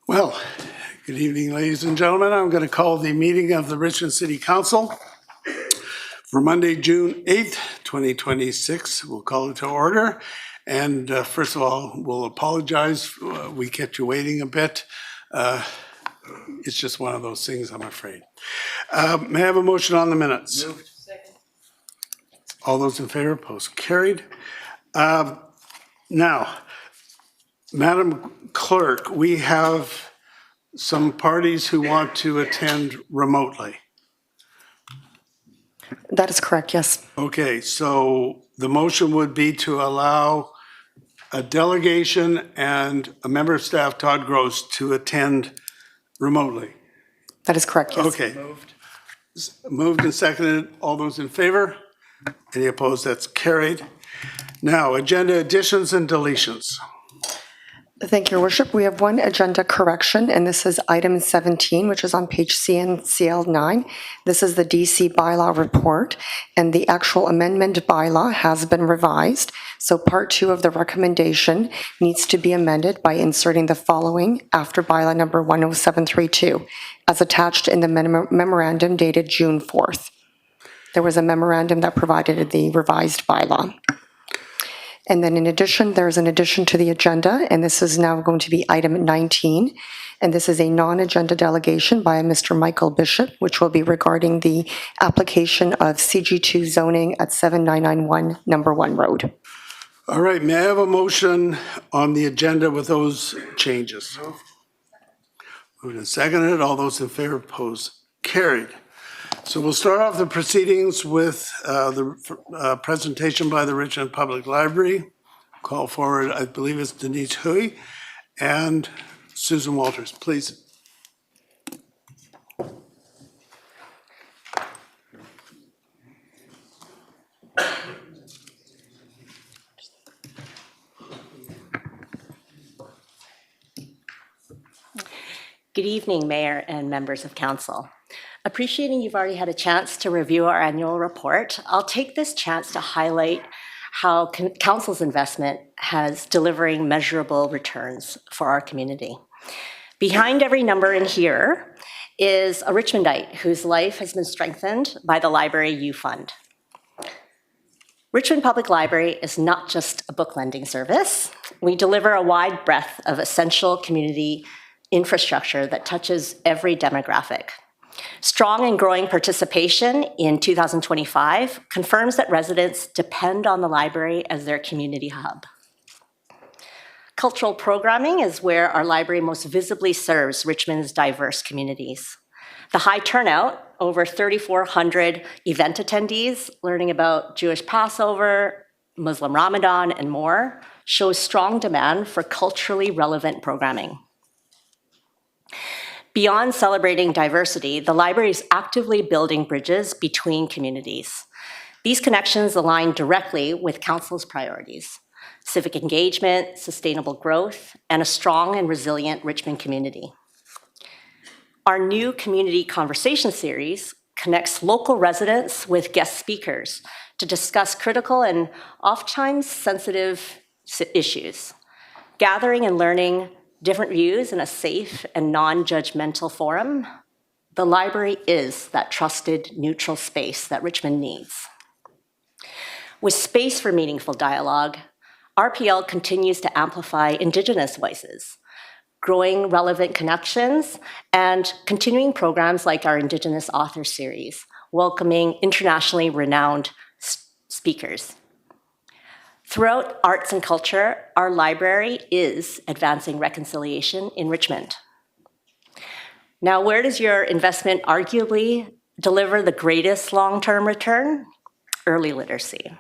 Well, good evening, ladies and gentlemen. I'm going to call the meeting of the Richmond City Council for Monday, June 8th, 2026. We'll call it to order. And first of all, we'll apologize. We kept you waiting a bit. It's just one of those things, I'm afraid. May I have a motion on the minutes? Moved. Second. All those in favor, opposed, carried. Now, Madam Clerk, we have some parties who want to attend remotely. That is correct, yes. Okay, so the motion would be to allow a delegation and a member of staff, Todd Gross, to attend remotely. That is correct, yes. Okay, Moved. moved and seconded. All those in favor? Any opposed? That's carried. Now, agenda additions and deletions. Thank you, Your Worship. We have one agenda correction, and this is item 17, which is on page CNCL 9. This is the DC bylaw report, and the actual amendment bylaw has been revised. So part 2 of the recommendation needs to be amended by inserting the following after bylaw number 10732, as attached in the memorandum dated June 4th. There was a memorandum that provided the revised bylaw. And then in addition, there's an addition to the agenda, and this is now going to be item 19. And this is a non-agenda delegation by Mr. Michael Bishop, which will be regarding the application of CG2 zoning at 7991 Number 1 Road. All right, may I have a motion on the agenda with those changes? Moved and seconded. All those in favor, opposed, carried. So we'll start off the proceedings with the presentation by the Richmond Public Library. Call forward, I believe it's Denise Hui and Susan Walters, please. Good evening, Mayor and members of Council. Appreciating you've already had a chance to review our annual report, I'll take this chance to highlight how Council's investment has delivering measurable returns for our community. Behind every number in here is a Richmondite whose life has been strengthened by the Library U Fund. Richmond Public Library is not just a book lending service. We deliver a wide breadth of essential community infrastructure that touches every demographic. Strong and growing participation in 2025 confirms that residents depend on the library as their community hub. Cultural programming is where our library most visibly serves Richmond's diverse communities. The high turnout, over 3,400 event attendees learning about Jewish Passover, Muslim Ramadan, and more, shows strong demand for culturally relevant programming. Beyond celebrating diversity, the library is actively building bridges between communities. These connections align directly with Council's priorities: civic engagement, sustainable growth, and a strong and resilient Richmond community. Our new community conversation series connects local residents with guest speakers to discuss critical and oftentimes sensitive issues, gathering and learning different views in a safe and non-judgmental forum. The library is that trusted, neutral space that Richmond needs. With space for meaningful dialogue, RPL continues to amplify Indigenous voices, growing relevant connections, and continuing programs like our Indigenous Author Series, welcoming internationally renowned speakers. Throughout arts and culture, our library is advancing reconciliation in Richmond. Now, where does your investment arguably deliver the greatest long-term return? Early literacy.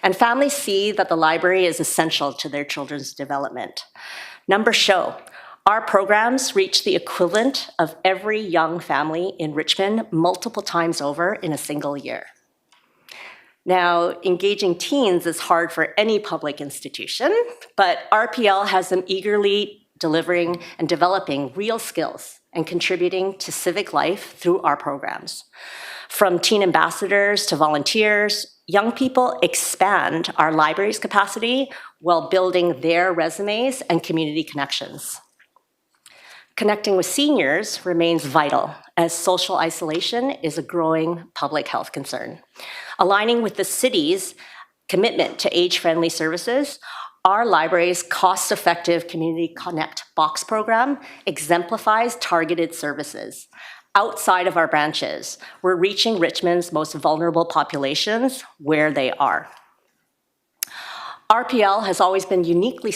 And families see that the library is essential to their children's development. Numbers show our programs reach the equivalent of every young family in Richmond multiple times over in a single year. Now, engaging teens is hard for any public institution, but RPL has them eagerly delivering and developing real skills and contributing to civic life through our programs. From teen ambassadors to volunteers, young people expand our library's capacity while building their resumes and community connections. Connecting with seniors remains vital, as social isolation is a growing public health concern. Aligning with the city's commitment to age-friendly services, our library's cost-effective Community Connect Box program exemplifies targeted services. Outside of our branches, we're reaching Richmond's most vulnerable populations where they are. RPL has always been uniquely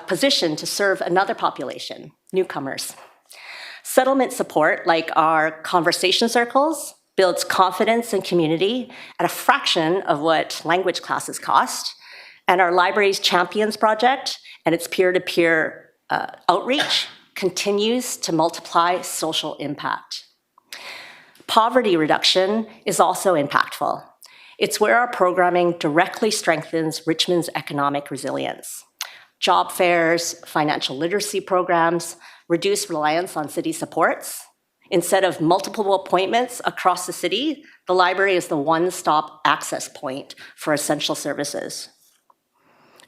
positioned to serve another population, newcomers. Settlement support, like our conversation circles, builds confidence and community at a fraction of what language classes cost. And our library's Champions Project and its peer-to-peer outreach continues to multiply social impact. Poverty reduction is also impactful. It's where our programming directly strengthens Richmond's economic resilience. Job fairs, financial literacy programs, reduce reliance on city supports. Instead of multiple appointments across the city, the library is the one-stop access point for essential services.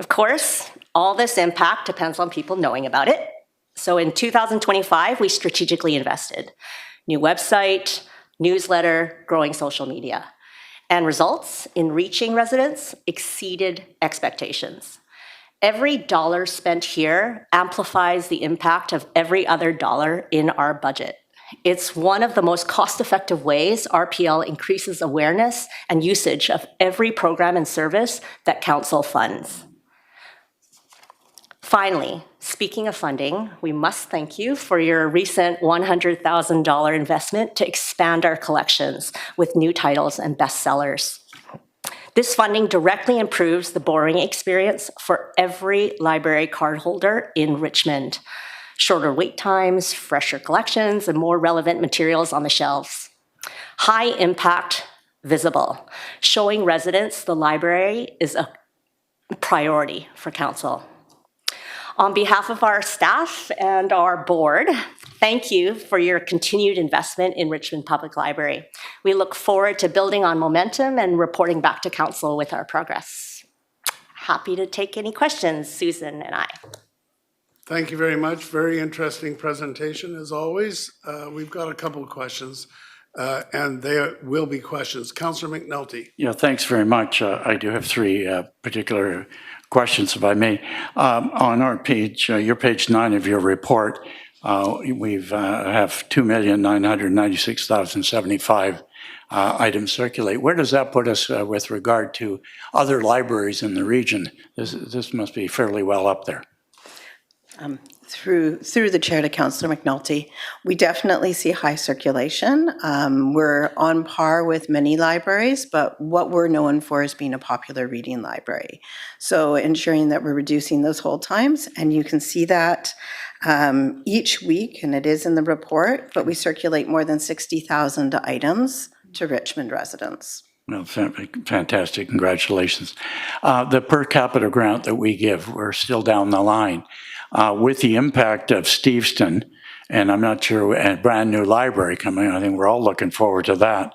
Of course, all this impact depends on people knowing about it. So in 2025, we strategically invested. New website, newsletter, growing social media. And results in reaching residents exceeded expectations. Every dollar spent here amplifies the impact of every other dollar in our budget. It's one of the most cost-effective ways RPL increases awareness and usage of every program and service that Council funds. Finally, speaking of funding, we must thank you for your recent $100,000 investment to expand our collections with new titles and bestsellers. This funding directly improves the borrowing experience for every library cardholder in Richmond. Shorter wait times, fresher collections, and more relevant materials on the shelves. High impact, visible, showing residents the library is a priority for Council. On behalf of our staff and our board, thank you for your continued investment in Richmond Public Library. We look forward to building on momentum and reporting back to Council with our progress. Happy to take any questions, Susan and I. Thank you very much. Very interesting presentation, as always. We've got a couple of questions, and there will be questions. Councillor McNulty. Yeah, thanks very much. I do have three particular questions, if I may. On our page, your page 9 of your report, we have 2,996,075 items circulate. Where does that put us with regard to other libraries in the region? This must be fairly well up there. Through the chair to Councillor McNulty, we definitely see high circulation. We're on par with many libraries, but what we're known for is being a popular reading library. So ensuring that we're reducing those hold times, and you can see that each week, and it is in the report, but we circulate more than 60,000 items to Richmond residents. Well, fantastic. Congratulations. The per capita grant that we give, we're still down the line. With the impact of Steveston, and I'm not sure, a brand new library coming, I think we're all looking forward to that.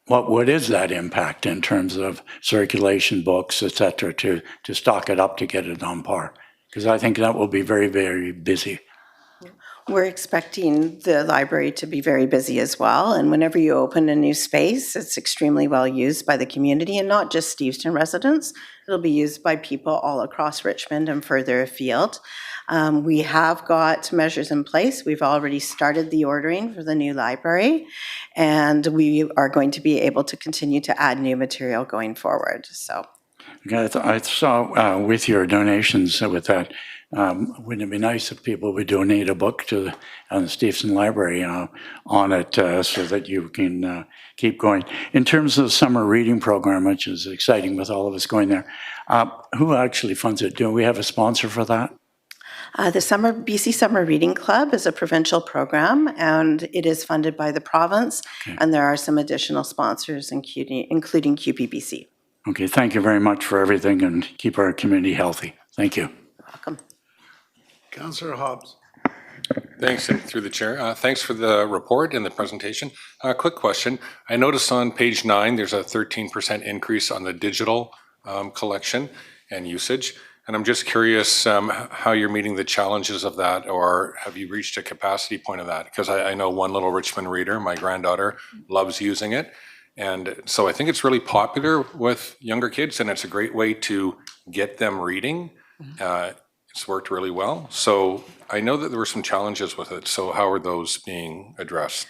What is that impact in terms of circulation, books, et cetera, to stock it up to get it on par? Because I think that will be very, very busy. We're expecting the library to be very busy as well, and whenever you open a new space, it's extremely well used by the community, and not just Steveston residents. It'll be used by people all across Richmond and further afield. We have got measures in place. We've already started the ordering for the new library, and we are going to be able to continue to add new material going forward. So, I saw with your donations with that, wouldn't it be nice if people would donate a book to the Steveston Library on it so that you can keep going? In terms of the summer reading program, which is exciting with all of us going there, who actually funds it? Do we have a sponsor for that? The BC Summer Reading Club is a provincial program, and it is funded by the province, and there are some additional sponsors, including QPBC. Okay, thank you very much for everything, and keep our community healthy. Thank you. Welcome. Councillor Hobbs. Thanks, and through the chair. Thanks for the report and the presentation. Quick question. I noticed on page 9 there's a 13% increase on the digital collection and usage. And I'm just curious how you're meeting the challenges of that, or have you reached a capacity point of that? Because I know one little Richmond reader, my granddaughter, loves using it. And so I think it's really popular with younger kids, and it's a great way to get them reading. It's worked really well. So I know that there were some challenges with it. So how are those being addressed?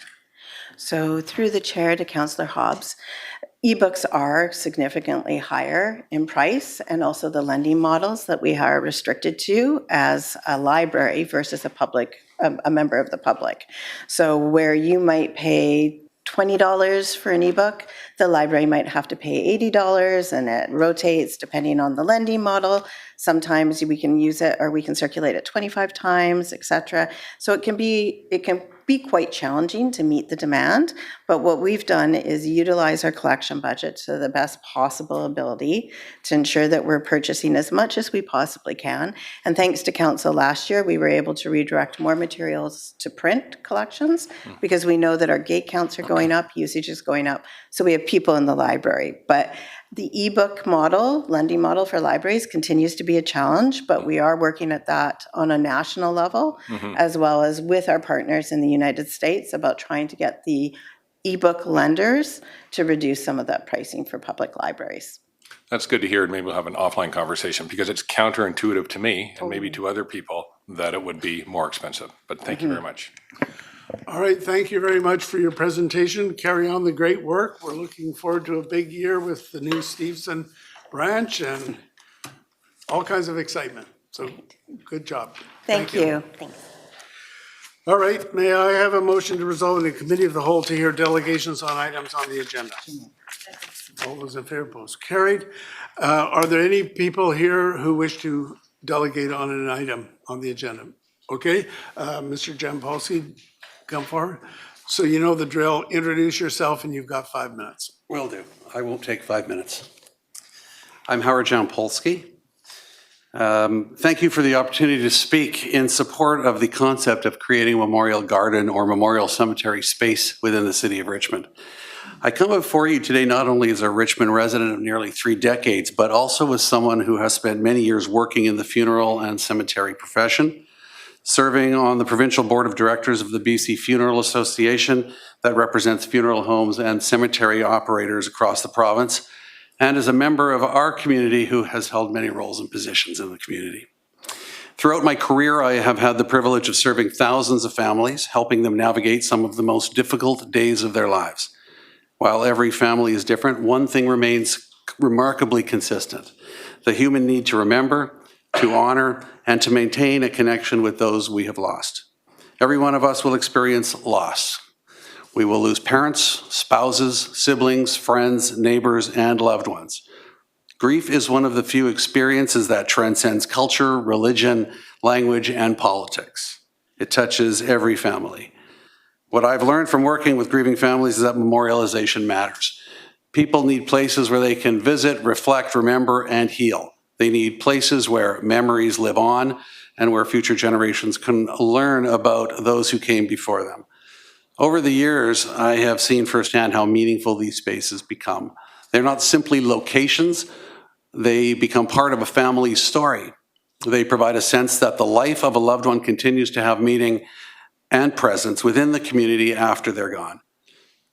So through the chair to Councillor Hobbs, ebooks are significantly higher in price, and also the lending models that we are restricted to as a library versus a member of the public. So where you might pay $20 for an ebook, the library might have to pay $80, and it rotates depending on the lending model. Sometimes we can use it, or we can circulate it 25 times, etc. So it can be quite challenging to meet the demand, but what we've done is utilize our collection budget to the best possible ability to ensure that we're purchasing as much as we possibly can. And thanks to council last year, we were able to redirect more materials to print collections because we know that our gate counts are going up, usage is going up, so we have people in the library. But the ebook model, lending model for libraries continues to be a challenge, but we are working at that on a national level, as well as with our partners in the United States about trying to get the ebook lenders to reduce some of that pricing for public libraries. That's good to hear, and maybe we'll have an offline conversation, because it's counterintuitive to me and maybe to other people that it would be more expensive. But thank you very much. All right, thank you very much for your presentation. Carry on the great work. We're looking forward to a big year with the new Stevenson branch and all kinds of excitement. So good job. Thank you. All right, may I have a motion to resolve in the committee of the whole to hear delegations on items on the agenda? All those in favor, opposed, carried. Are there any people here who wish to delegate on an item on the agenda? Okay, Mr. Jampolsky, come forward. So you know the drill. Introduce yourself and you've got 5 minutes. Will do. I won't take 5 minutes. I'm Howard Jampolsky. Thank you for the opportunity to speak in support of the concept of creating a memorial garden or memorial cemetery space within the city of Richmond. I come before you today not only as a Richmond resident of nearly 3 decades, but also as someone who has spent many years working in the funeral and cemetery profession, serving on the provincial board of directors of the BC Funeral Association that represents funeral homes and cemetery operators across the province, and as a member of our community who has held many roles and positions in the community. Throughout my career, I have had the privilege of serving thousands of families, helping them navigate some of the most difficult days of their lives. While every family is different, one thing remains remarkably consistent: the human need to remember, to honor, and to maintain a connection with those we have lost. Every one of us will experience loss. We will lose parents, spouses, siblings, friends, neighbors, and loved ones. Grief is one of the few experiences that transcends culture, religion, language, and politics. It touches every family. What I've learned from working with grieving families is that memorialization matters. People need places where they can visit, reflect, remember, and heal. They need places where memories live on and where future generations can learn about those who came before them. Over the years, I have seen firsthand how meaningful these spaces become. They're not simply locations, they become part of a family's story. They provide a sense that the life of a loved one continues to have meaning and presence within the community after they're gone.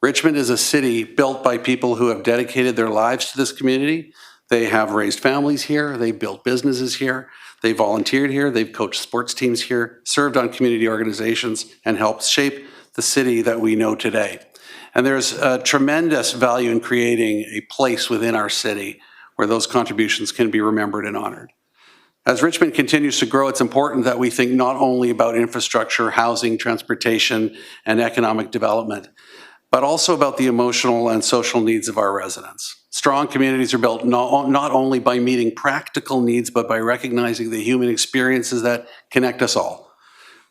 Richmond is a city built by people who have dedicated their lives to this community. They have raised families here, they've built businesses here, they volunteered here, they've coached sports teams here, served on community organizations, and helped shape the city that we know today. And there's a tremendous value in creating a place within our city where those contributions can be remembered and honored. As Richmond continues to grow, it's important that we think not only about infrastructure, housing, transportation, and economic development, but also about the emotional and social needs of our residents. Strong communities are built not only by meeting practical needs, but by recognizing the human experiences that connect us all.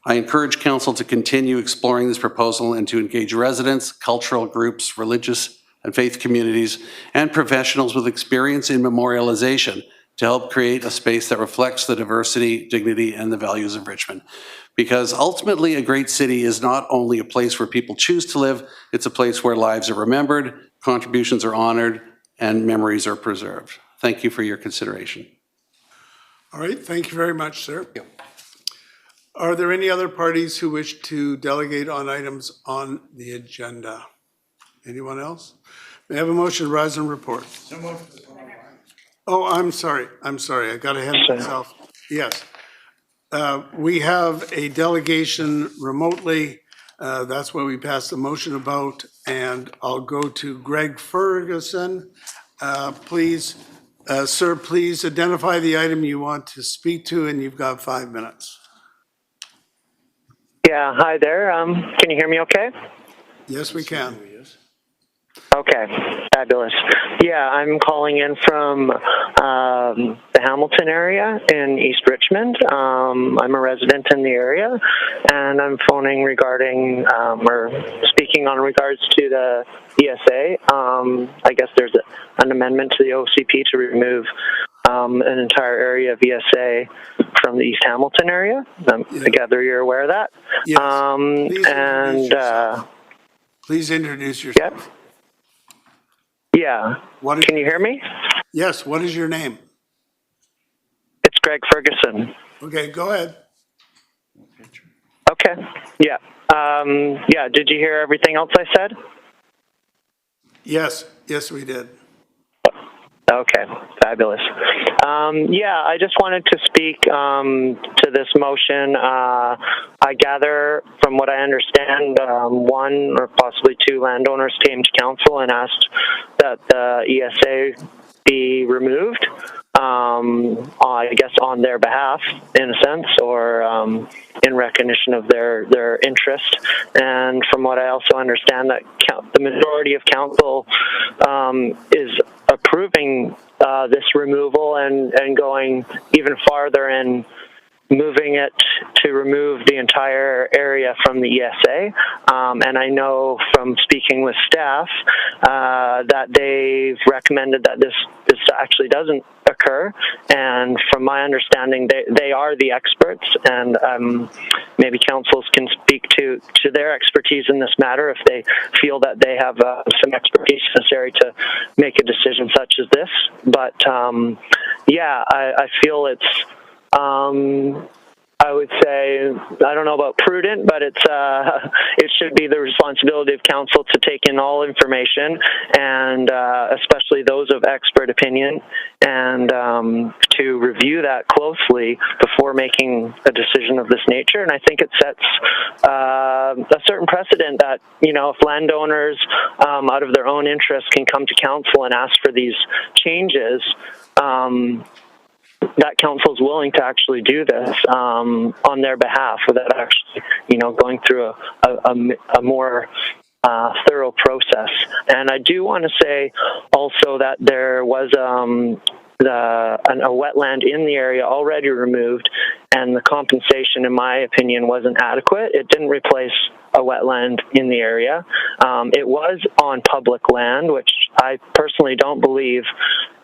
I encourage Council to continue exploring this proposal and to engage residents, cultural groups, religious and faith communities, and professionals with experience in memorialization to help create a space that reflects the diversity, dignity, and the values of Richmond. Because ultimately, a great city is not only a place where people choose to live, it's a place where lives are remembered, contributions are honored, and memories are preserved. Thank you for your consideration. All right, thank you very much, sir. Are there any other parties who wish to delegate on items on the agenda? Anyone else? May I have a motion to rise and report? Oh, I'm sorry, I got ahead of myself. Yes. We have a delegation remotely. That's what we passed the motion about, and I'll go to Greg Ferguson. Please, sir, please identify the item you want to speak to, and you've got 5 minutes. Yeah, hi there. Can you hear me okay? Yes, we can. Okay, fabulous. Yeah, I'm calling in from the Hamilton area in East Richmond. I'm a resident in the area, and I'm phoning regarding, or speaking on regards to the ESA. I guess there's an amendment to the OCP to remove an entire area of ESA from the East Hamilton area. I gather you're aware of that. Yes. Please introduce yourself. Please introduce yourself. Yep. Yeah. What is- Can you hear me? Yes, what is your name? It's Greg Ferguson. Okay, go ahead. Okay. Yeah. Yeah. Did you hear everything else I said? Yes, we did. Okay. Fabulous. Yeah, I just wanted to speak to this motion. I gather, from what I understand, one or possibly two landowners came to council and asked that the ESA be removed. I guess on their behalf, in a sense, or in recognition of their interest. And from what I also understand, that the majority of council is approving this removal and going even farther in moving it to remove the entire area from the ESA. And I know from speaking with staff that they've recommended that this actually doesn't occur. And from my understanding, they are the experts, and maybe councils can speak to their expertise in this matter if they feel that they have some expertise necessary to make a decision such as this. But yeah, I feel it's I would say, I don't know about prudent, but it should be the responsibility of council to take in all information, and especially those of expert opinion, and to review that closely before making a decision of this nature. And I think it sets a certain precedent that, if landowners out of their own interest can come to council and ask for these changes, that council is willing to actually do this on their behalf without actually, going through a more thorough process. And I do want to say also that there was a wetland in the area already removed, and the compensation, in my opinion, wasn't adequate. It didn't replace a wetland in the area. It was on public land, which I personally don't believe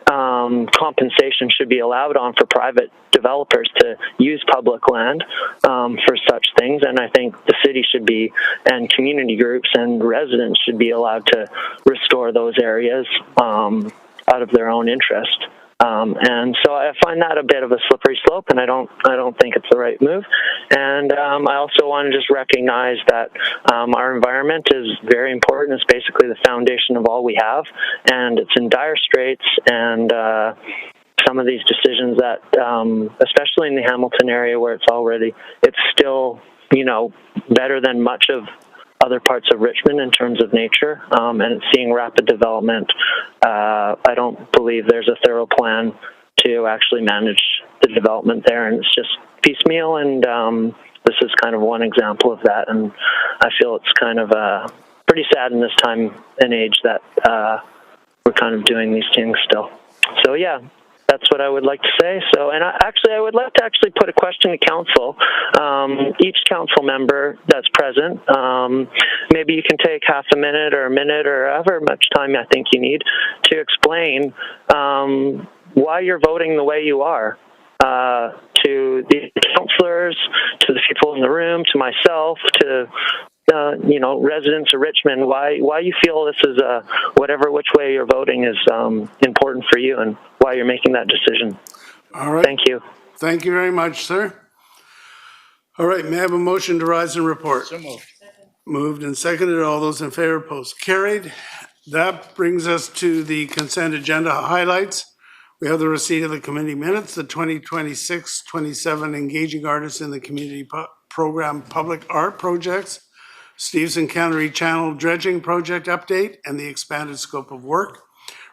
compensation should be allowed on for private developers to use public land for such things. And I think the city should be, and community groups and residents should be allowed to restore those areas out of their own interest. And so I find that a bit of a slippery slope, and I don't think it's the right move. And I also want to just recognize that our environment is very important. It's basically the foundation of all we have, and it's in dire straits. And some of these decisions that, especially in the Hamilton area where it's still, better than much of other parts of Richmond in terms of nature, and it's seeing rapid development. I don't believe there's a thorough plan to actually manage the development there, and it's just piecemeal, and this is kind of one example of that. And I feel it's kind of pretty sad in this time and age that we're kind of doing these things still. So yeah, that's what I would like to say. So, and I would like to actually put a question to council. Each council member that's present, maybe you can take half a minute or however much time I think you need to explain why you're voting the way you are. To the councilors, to the people in the room, to myself, to residents of Richmond, why you feel this is which way you're voting is important for you, and why you're making that decision. All right. Thank you. Thank you very much, sir. All right, may I have a motion to rise and report? So moved. Moved and seconded. All those in favor, opposed, carried. That brings us to the consent agenda highlights. We have the receipt of the committee minutes, the 2026-27 Engaging Artists in the Community Program Public Art Projects, Stevenson Cannery Channel Dredging Project Update, and the expanded scope of work,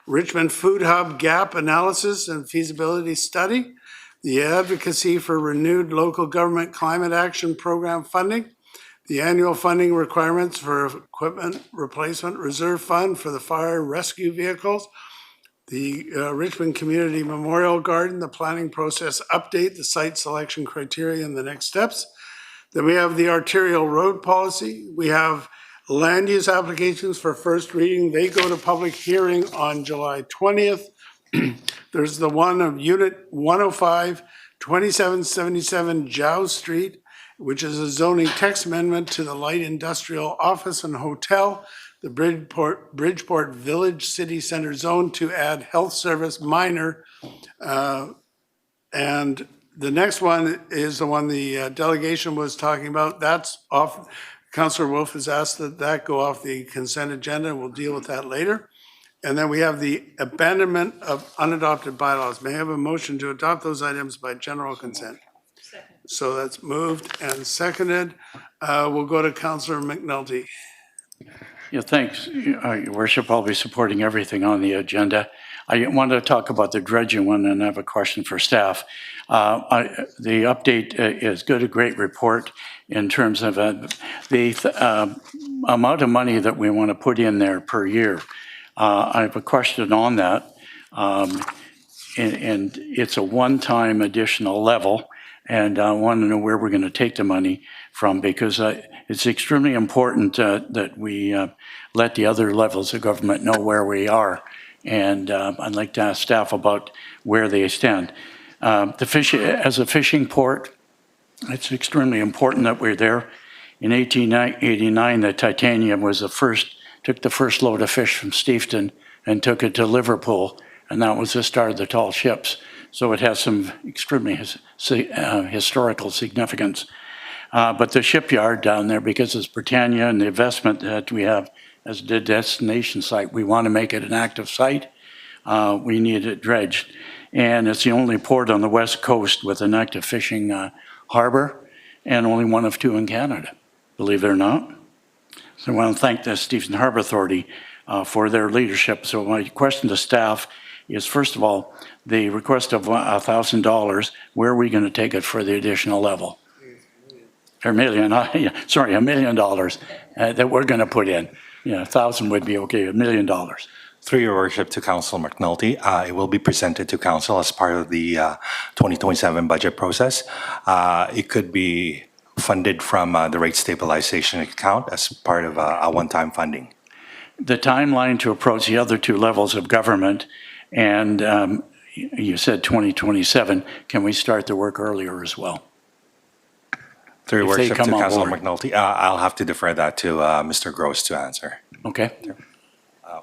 Richmond Food Hub Gap Analysis and Feasibility Study, the Advocacy for Renewed Local Government Climate Action Program funding, the annual funding requirements for equipment replacement reserve fund for the fire rescue vehicles, the Richmond Community Memorial Garden, the planning process update, the site selection criteria and the next steps. Then we have the arterial road policy. We have land use applications for first reading. They go to public hearing on July 20th. There's the one of Unit 105, 2777 Jow Street, which is a zoning text amendment to the light industrial office and hotel, the Bridgeport Village City Center Zone to add health service minor. And the next one is the one the delegation was talking about. That's off. Councillor Wolf has asked that that go off the consent agenda. We'll deal with that later. And then we have the abandonment of unadopted bylaws. May I have a motion to adopt those items by general consent? So that's moved and seconded. We'll go to Councillor McNulty. Yeah, thanks, Your Worship. I'll be supporting everything on the agenda. I wanted to talk about the dredging one and I have a question for staff. The update is good, a great report in terms of the amount of money that we want to put in there per year. I have a question on that. And it's a one-time additional level. And I want to know where we're going to take the money from, because it's extremely important that we let the other levels of government know where we are. And I'd like to ask staff about where they stand. As a fishing port, it's extremely important that we're there. In 1889, the Titanium was took the first load of fish from Steveston and took it to Liverpool, and that was the start of the tall ships. So it has some extremely historical significance. But the shipyard down there, because it's Britannia and the investment that we have as the destination site, we want to make it an active site. We need it dredged. And it's the only port on the west coast with an active fishing harbor, and only one of two in Canada, believe it or not. So I want to thank the Steveston Harbour Authority for their leadership. So my question to staff is, first of all, the request of $1,000, where are we going to take it for the additional level? Or $1 million that we're going to put in. Yeah, 1,000 would be okay, $1 million. Through your worship to Council McNulty, it will be presented to Council as part of the 2027 budget process. It could be funded from the rate stabilization account as part of a one-time funding. The timeline to approach the other two levels of government, and you said 2027, can we start the work earlier as well? Through your If they worship to come on Council board. McNulty, I'll have to defer that to Mr. Gross to answer. Okay.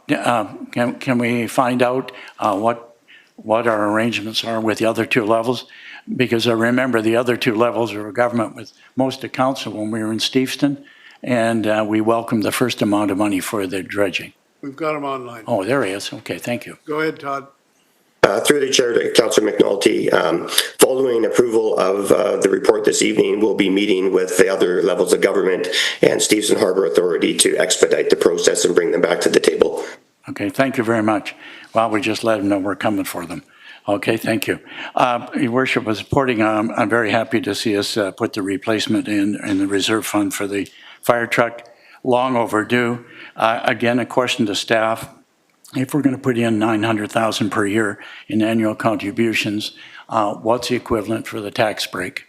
Can we find out what our arrangements are with the other two levels? Because I remember the other two levels of government with most of council when we were in Steveston, and we welcomed the first amount of money for the dredging. We've got him online. Oh, there he is. Okay, thank you. Go ahead, Todd. Through the chair to Councillor McNulty, following approval of the report this evening, we'll be meeting with the other levels of government and Steveston Harbour Authority to expedite the process and bring them back to the table. Okay, thank you very much. Well, we just let them know we're coming for them. Okay, thank you. Your Worship was supporting, I'm very happy to see us put the replacement in the reserve fund for the fire truck. Long overdue. Again, a question to staff. If we're going to put in $900,000 per year in annual contributions, what's the equivalent for the tax break,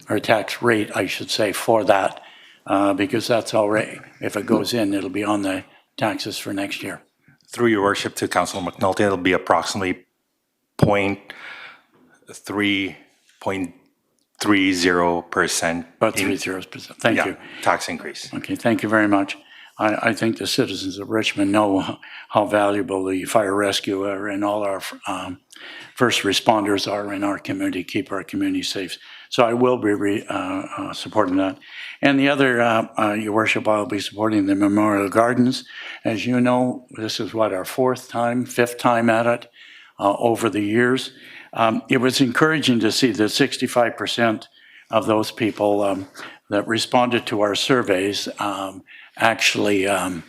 or tax rate, I should say, for that? Because that's already, if it goes in, it'll be on the taxes for next year. Through your worship to Council McNulty, it'll be approximately 0.30%. About 30%. Thank you. Tax increase. Okay, thank you very much. I think the citizens of Richmond know how valuable the fire rescue and all our first responders are in our community, keep our community safe. So I will be supporting that. And the other, Your Worship, I'll be supporting the Memorial Gardens. As you know, this is what, our fifth time at it over the years. It was encouraging to see that 65% of those people that responded to our surveys actually were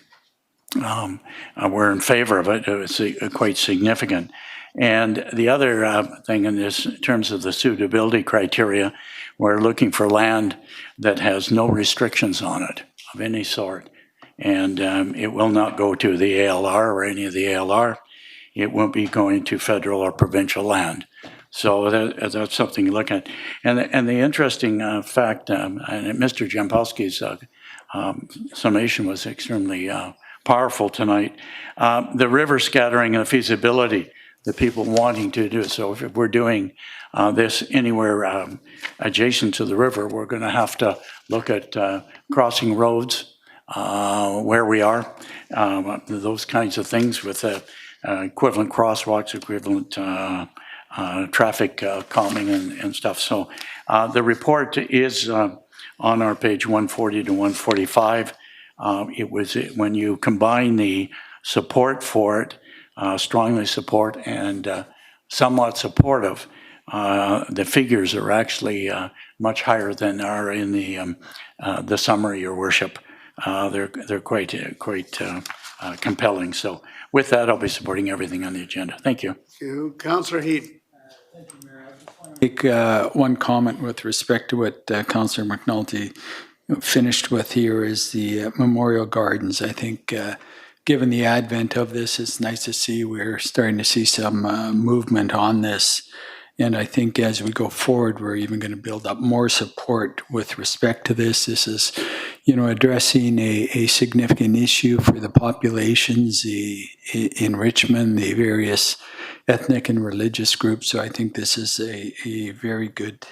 in favor of it. It was quite significant. And the other thing in this, in terms of the suitability criteria, we're looking for land that has no restrictions on it of any sort. And it will not go to the ALR or any of the ALR. It won't be going to federal or provincial land. So that's something to look at. And the interesting fact, and Mr. Jampolsky's summation was extremely powerful tonight. The river scattering and the feasibility, the people wanting to do it. So if we're doing this anywhere adjacent to the river, we're going to have to look at crossing roads where we are, those kinds of things with equivalent crosswalks, equivalent traffic calming and stuff. So the report is on our page 140 to 145. It was when you combine the support for it, strongly support and somewhat supportive, the figures are actually much higher than are in the summary, Your Worship. They're quite compelling. So with that, I'll be supporting everything on the agenda. Thank you. Thank you. Councillor Heed. Make one comment with respect to what Councillor McNulty finished with here is the Memorial Gardens. I think given the advent of this, it's nice to see we're starting to see some movement on this. And I think as we go forward, we're even going to build up more support with respect to this. This is, addressing a significant issue for the populations in Richmond, the various ethnic and religious groups. So I think this is a very good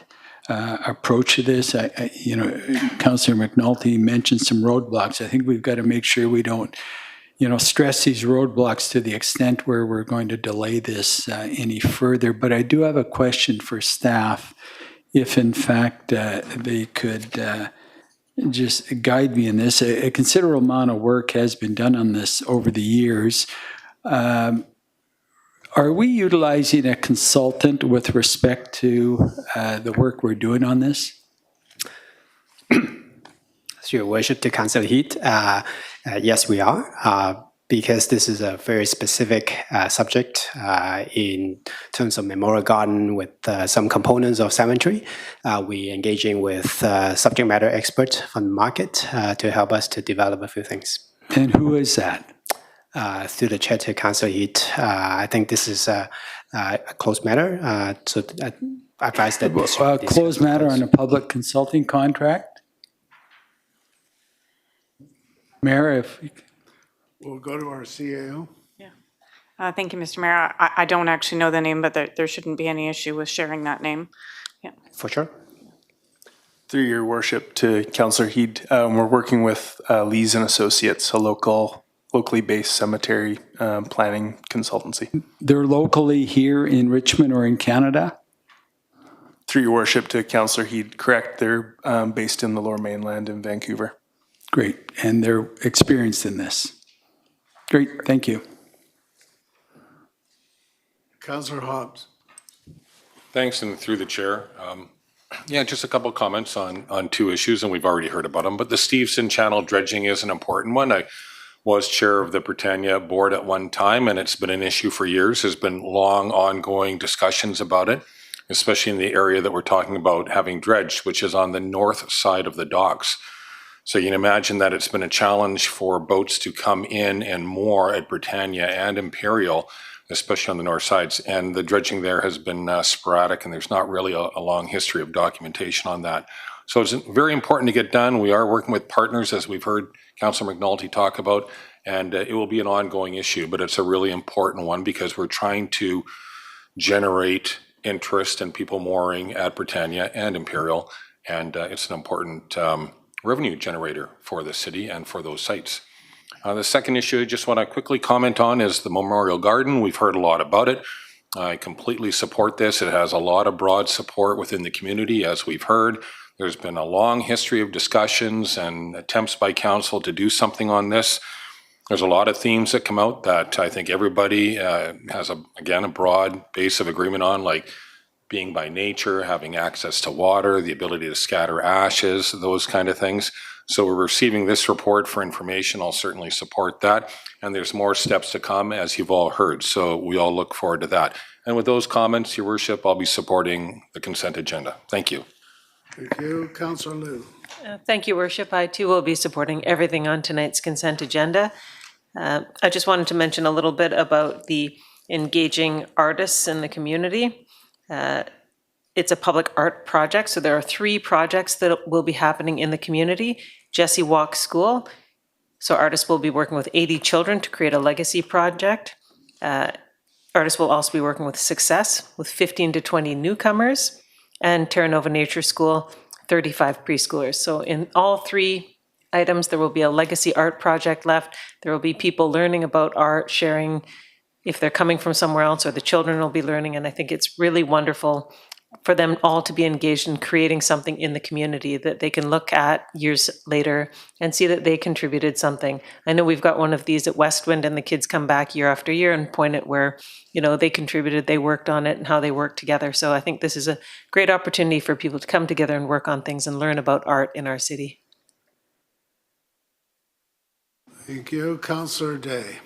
approach to this. Councillor McNulty mentioned some roadblocks. I think we've got to make sure we don't stress these roadblocks to the extent where we're going to delay this any further. But I do have a question for staff, if in fact they could just guide me in this. A considerable amount of work has been done on this over the years. Are we utilizing a consultant with respect to the work we're doing on this? Your Worship, to Councillor Heat, yes, we are, because this is a very specific subject in terms of Memorial Garden with some components of cemetery. We're engaging with subject matter experts from the market to help us to develop a few things. And who is that? Through the chair to Councillor Heat, I think this is a closed matter, so I advise that this closed matter on a public consulting contract? Mayor, if We'll go to our CAO. Thank you, Mr. Mayor. I don't actually know the name, but there shouldn't be any issue with sharing that name. Yeah. For sure. Through Your Worship, to Councillor Heed, we're working with Lees and Associates, a locally based cemetery planning consultancy. They're locally here in Richmond or in Canada? Through Your Worship, to Councillor Heed, correct. They're based in the Lower Mainland in Vancouver. Great, and they're experienced in this. Great, thank you. Councillor Hobbs. Thanks, and through the chair. Just a couple of comments on two issues, and we've already heard about them, but the Stevenson Channel dredging is an important one. I was chair of the Britannia board at one time, and it's been an issue for years. There's been long, ongoing discussions about it, especially in the area that we're talking about having dredged, which is on the north side of the docks. So you can imagine that it's been a challenge for boats to come in and moor at Britannia and Imperial, especially on the north sides. And the dredging there has been sporadic, and there's not really a long history of documentation on that. So it's very important to get done. We are working with partners, as we've heard Councillor McNulty talk about, and it will be an ongoing issue, but it's a really important one because we're trying to generate interest in people mooring at Britannia and Imperial, and it's an important revenue generator for the city and for those sites. The second issue I just want to quickly comment on is the Memorial Garden. We've heard a lot about it. I completely support this. It has a lot of broad support within the community, as we've heard. There's been a long history of discussions and attempts by council to do something on this. There's a lot of themes that come out that I think everybody has, a broad base of agreement on, like being by nature, having access to water, the ability to scatter ashes, those kind of things. So we're receiving this report for information. I'll certainly support that. And there's more steps to come, as you've all heard. So we all look forward to that. And with those comments, Your Worship, I'll be supporting the consent agenda. Thank you. Thank you. Councillor Liu. Thank you, Worship. I too will be supporting everything on tonight's consent agenda. I just wanted to mention a little bit about the engaging artists in the community. It's a public art project, so there are 3 projects that will be happening in the community. Jesse Walk School, so artists will be working with 80 children to create a legacy project. Artists will also be working with Success, with 15 to 20 newcomers, and Terra Nova Nature School, 35 preschoolers. So in all 3 items, there will be a legacy art project left. There will be people learning about art, sharing if they're coming from somewhere else, or the children will be learning. And I think it's really wonderful for them all to be engaged in creating something in the community that they can look at years later and see that they contributed something. I know we've got one of these at Westwind, and the kids come back year after year and point at where, they contributed, they worked on it, and how they worked together. So I think this is a great opportunity for people to come together and work on things and learn about art in our city. Thank you. Councillor Day.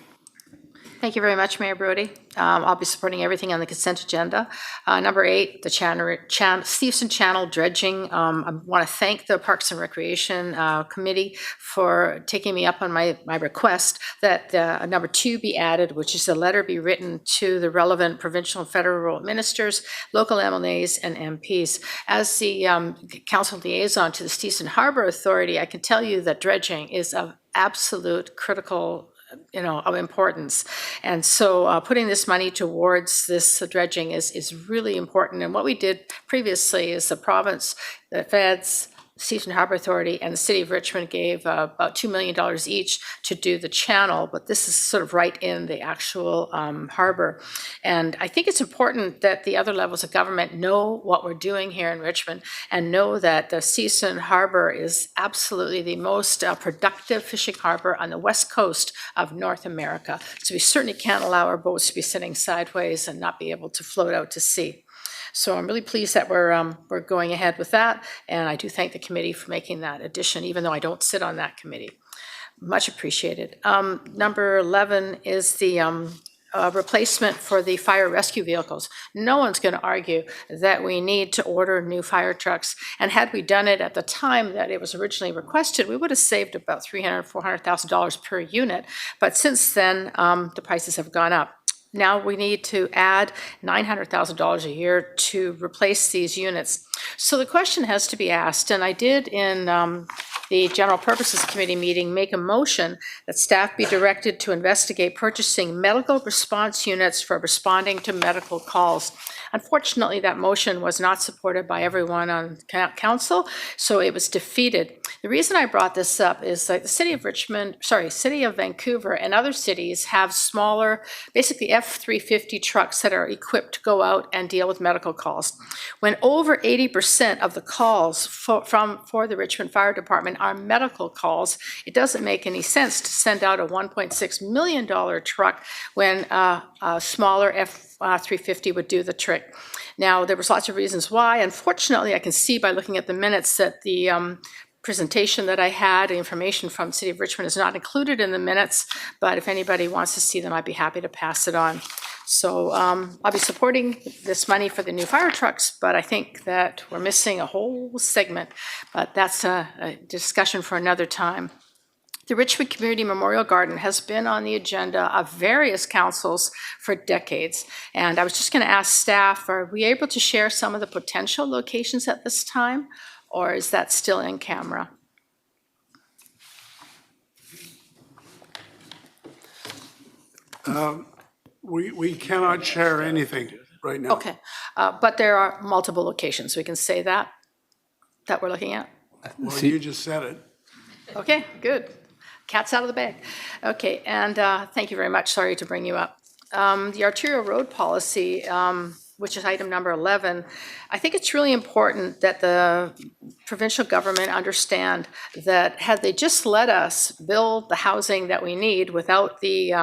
Thank you very much, Mayor Brody. I'll be supporting everything on the consent agenda. Number 8, the Steveston Channel dredging. I want to thank the Parks and Recreation Committee for taking me up on my request that number 2 be added, which is a letter be written to the relevant provincial and federal ministers, local MLAs, and MPs. As the council liaison to the Steveston Harbor Authority, I can tell you that dredging is of absolute critical of importance. And so putting this money towards this dredging is really important. And what we did previously is the province, the feds, Steveston Harbor Authority, and the City of Richmond gave about $2 million each to do the channel, but this is sort of right in the actual harbor. And I think it's important that the other levels of government know what we're doing here in Richmond and know that the Steveston Harbor is absolutely the most productive fishing harbor on the west coast of North America. So we certainly can't allow our boats to be sitting sideways and not be able to float out to sea. So I'm really pleased that we're going ahead with that, and I do thank the committee for making that addition, even though I don't sit on that committee. Much appreciated. Number 11 is the replacement for the fire rescue vehicles. No one's going to argue that we need to order new fire trucks, and had we done it at the time that it was originally requested, we would have saved about $300,000, $400,000 per unit. But since then, the prices have gone up. Now we need to add $900,000 a year to replace these units. So the question has to be asked, and I did in the General Purposes Committee meeting make a motion that staff be directed to investigate purchasing medical response units for responding to medical calls. Unfortunately, that motion was not supported by everyone on council, so it was defeated. The reason I brought this up is that the City of Vancouver and other cities have smaller, basically F-350 trucks that are equipped to go out and deal with medical calls. When over 80% of the calls for the Richmond Fire Department are medical calls, it doesn't make any sense to send out a $1.6 million truck when a smaller F-350 would do the trick. Now, there was lots of reasons why. Unfortunately, I can see by looking at the minutes that the presentation that I had, information from the City of Richmond, is not included in the minutes, but if anybody wants to see them, I'd be happy to pass it on. So I'll be supporting this money for the new fire trucks, but I think that we're missing a whole segment, but that's a discussion for another time. The Richmond Community Memorial Garden has been on the agenda of various councils for decades, and I was just going to ask staff, are we able to share some of the potential locations at this time? Or is that still in camera? We cannot share anything right now. Okay, but there are multiple locations. We can say that we're looking at? Well, you just said it. Okay, good. cat's out of the bag. Okay, and thank you very much. Sorry to bring you up. The arterial road policy, which is item number 11, I think it's really important that the provincial government understand that had they just let us build the housing that we need without the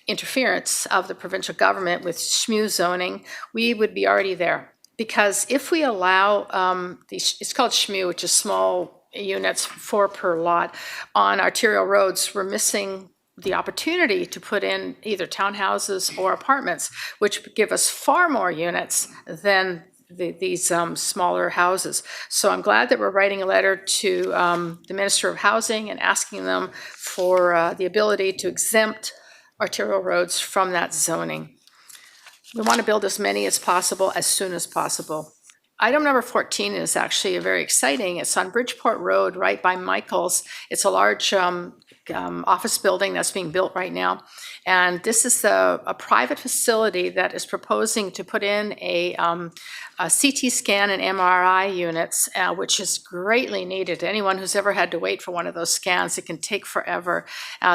interference of the provincial government with SMU zoning, we would be already there. Because if we allow it's called SMU, which is small units, 4 per lot, on arterial roads, we're missing the opportunity to put in either townhouses or apartments, which would give us far more units than these smaller houses. So I'm glad that we're writing a letter to the Minister of Housing and asking them for the ability to exempt arterial roads from that zoning. We want to build as many as possible as soon as possible. Item number 14 is actually very exciting. It's on Bridgeport Road, right by Michael's. It's a large office building that's being built right now. And this is a private facility that is proposing to put in a CT scan and MRI units, which is greatly needed. Anyone who's ever had to wait for one of those scans, it can take forever.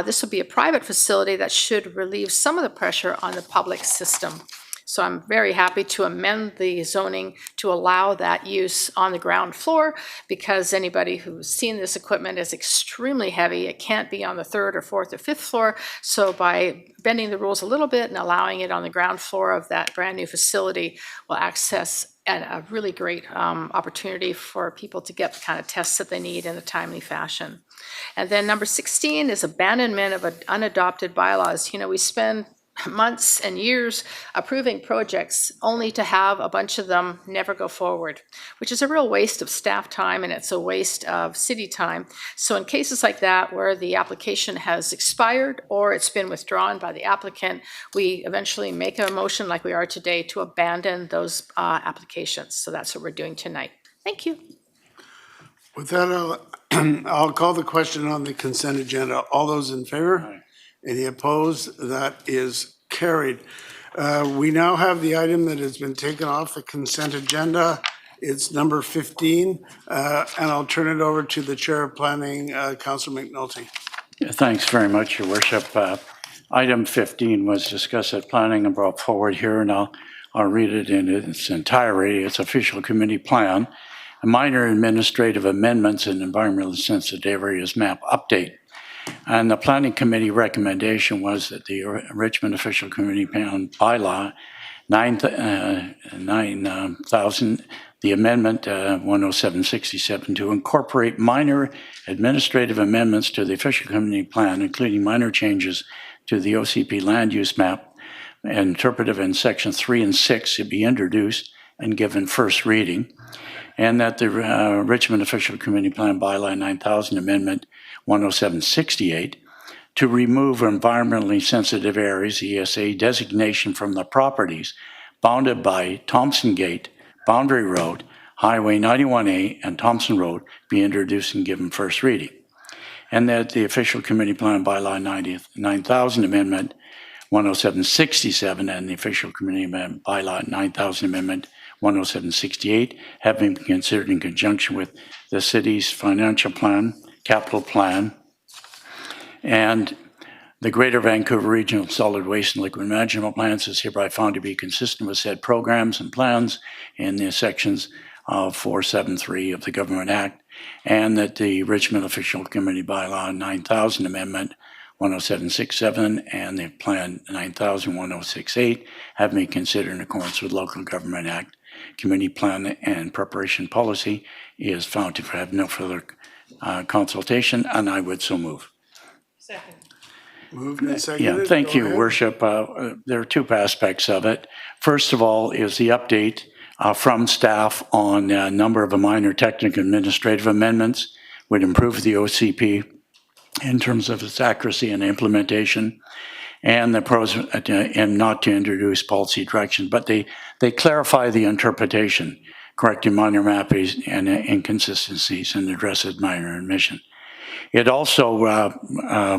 This will be a private facility that should relieve some of the pressure on the public system. So I'm very happy to amend the zoning to allow that use on the ground floor, because anybody who's seen this equipment is extremely heavy. It can't be on the 3rd or 4th or 5th floor. So by bending the rules a little bit and allowing it on the ground floor of that brand new facility, will access a really great opportunity for people to get the kind of tests that they need in a timely fashion. And then number 16 is abandonment of unadopted bylaws. You know, we spend months and years approving projects only to have a bunch of them never go forward, which is a real waste of staff time and it's a waste of city time. So in cases like that where the application has expired or it's been withdrawn by the applicant, we eventually make a motion like we are today to abandon those applications. So that's what we're doing tonight. Thank you. With that, I'll call the question on the consent agenda. All those in favor? Aye. Any opposed? That is carried. We now have the item that has been taken off the consent agenda. It's number 15, and I'll turn it over to the Chair of Planning, Councillor McNulty. Thanks very much, Your Worship. Item 15 was discussed at planning and brought forward here, and I'll read it in its entirety. It's official committee plan, a minor administrative amendments in environmentally sensitive areas map update. And the Planning Committee recommendation was that the Richmond Official Community Plan bylaw 9,000, the amendment 10767 to incorporate minor administrative amendments to the Official Community Plan, including minor changes to the OCP land use map, interpretive in section 3 and 6 should be introduced and given first reading, and that the Richmond Official Community Plan bylaw 9,000 amendment 10768 to remove environmentally sensitive areas, ESA designation from the properties bounded by Thompson Gate, Boundary Road, Highway 91A, and Thompson Road be introduced and given first reading. And that the Official Community Plan bylaw 9,000 amendment 10767 and the Official Community Plan bylaw 9,000 amendment 10768 have been considered in conjunction with the city's financial plan, capital plan, and the Greater Vancouver Regional Solid Waste and Liquid Management Plans is hereby found to be consistent with said programs and plans in the sections of 473 of the Government Act, and that the Richmond Official Committee Bylaw 9000 Amendment 10767 and the Plan 9000-1068 have been considered in accordance with Local Government Act. Committee plan and preparation policy is found to have no further consultation, and I would so move. Second. Moved and seconded. Yeah, thank Go you, ahead. Worship. There are two aspects of it. First of all is the update from staff on a number of minor technical administrative amendments would improve the OCP in terms of its accuracy and implementation, and the pros, and not to introduce policy direction, but they clarify the interpretation, correcting minor mappings and inconsistencies and addresses minor omission. It also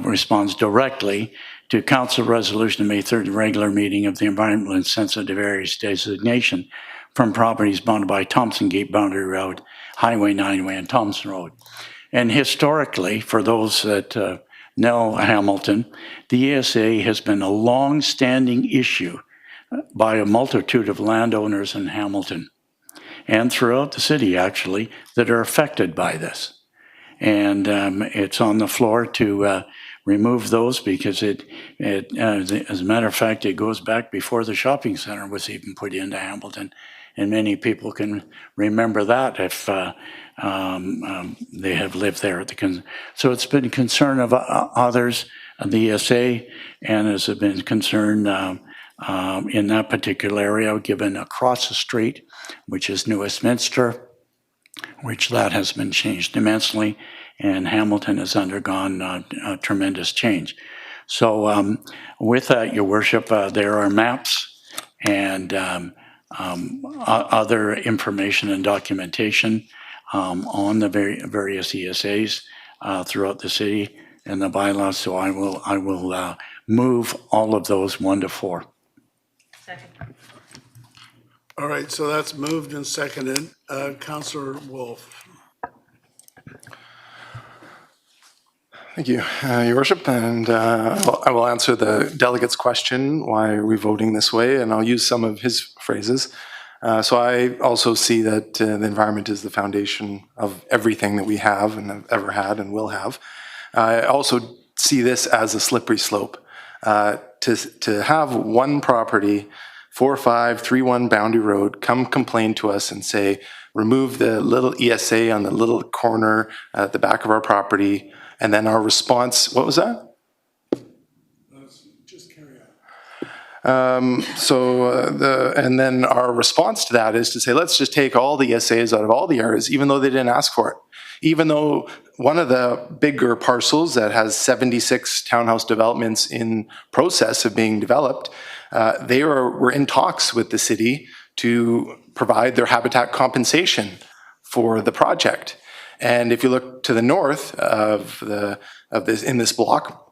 responds directly to Council Resolution of May 3rd regular meeting of the Environmental and Sensitive Areas designation from properties bounded by Thompson Gate, Boundary Road, Highway 9 Way, and Thompson Road. And historically, for those that know Hamilton, the ESA has been a long-standing issue by a multitude of landowners in Hamilton and throughout the city, actually, that are affected by this. And it's on the floor to remove those because as a matter of fact, it goes back before the shopping center was even put into Hamilton. And many people can remember that if they have lived there. So it's been a concern of others, of the ESA, and has been concern in that particular area, given across the street, which is New Westminster, which that has been changed immensely, and Hamilton has undergone a tremendous change. So with that, Your Worship, there are maps and other information and documentation on the various ESAs throughout the city and the bylaws. So I will move all of those 1 to 4. All right, so that's moved and seconded. Councillor Wolf. Thank you, Your Worship, and I will answer the delegate's question, why are we voting this way, and I'll use some of his phrases. So I also see that the environment is the foundation of everything that we have and have ever had and will have. I also see this as a slippery slope. To have one property, 4531 Boundary Road, come complain to us and say, remove the little ESA on the little corner at the back of our property, and then our response, what was that? Just carry on. And then our response to that is to say, let's just take all the ESAs out of all the areas, even though they didn't ask for it. Even though one of the bigger parcels that has 76 townhouse developments in process of being developed, they were in talks with the city to provide their habitat compensation for the project. And if you look to the north of this in this block,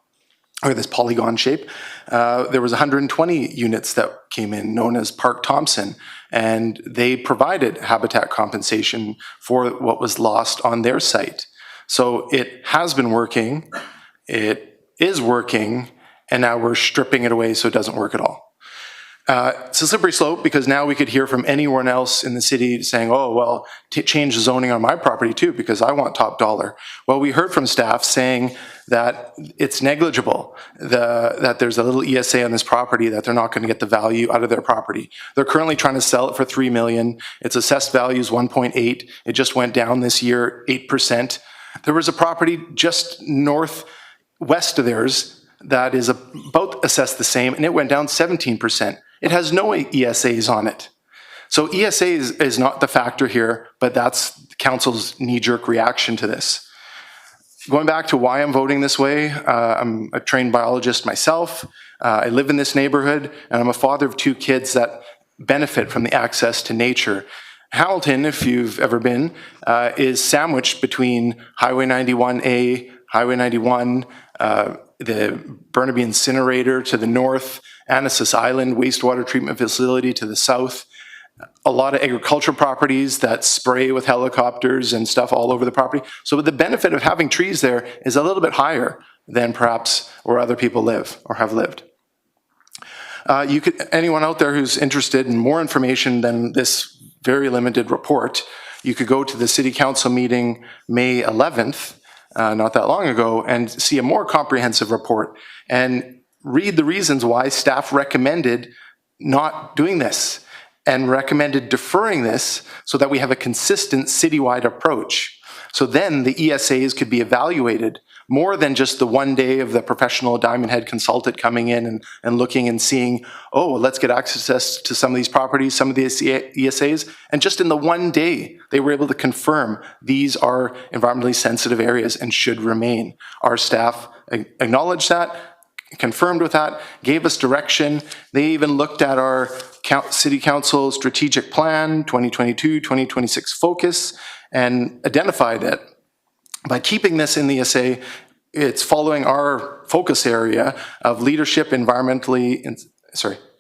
or this polygon shape, there was 120 units that came in, known as Park Thompson, and they provided habitat compensation for what was lost on their site. So it has been working, it is working, and now we're stripping it away so it doesn't work at all. It's a slippery slope because now we could hear from anyone else in the city saying, oh, well, change the zoning on my property too because I want top dollar. Well, we heard from staff saying that it's negligible, that there's a little ESA on this property that they're not going to get the value out of their property. They're currently trying to sell it for $3 million. Its assessed value is 1.8. It just went down this year 8%. There was a property just northwest of theirs that is about assessed the same, and it went down 17%. It has no ESAs on it. So ESA is not the factor here, but that's council's knee-jerk reaction to this. Going back to why I'm voting this way, I'm a trained biologist myself. I live in this neighborhood, and I'm a father of 2 kids that benefit from the access to nature. Hamilton, if you've ever been, is sandwiched between Highway 91A, Highway 91, the Burnaby Incinerator to the north, Annacis Island wastewater treatment facility to the south, a lot of agricultural properties that spray with helicopters and stuff all over the property. So the benefit of having trees there is a little bit higher than perhaps where other people live or have lived. Anyone out there who's interested in more information than this very limited report, you could go to the City Council meeting May 11th, not that long ago, and see a more comprehensive report and read the reasons why staff recommended not doing this and recommended deferring this so that we have a consistent citywide approach. So then the ESAs could be evaluated more than just the one day of the professional Diamond Head consultant coming in and looking and seeing, oh, let's get access to some of these properties, some of the ESAs. And just in the one day, they were able to confirm these are environmentally sensitive areas and should remain. Our staff acknowledged that, confirmed with that, gave us direction. They even looked at our City Council strategic plan, 2022-2026 focus, and identified it. By keeping this in the ESA, it's following our focus area of leadership environmentally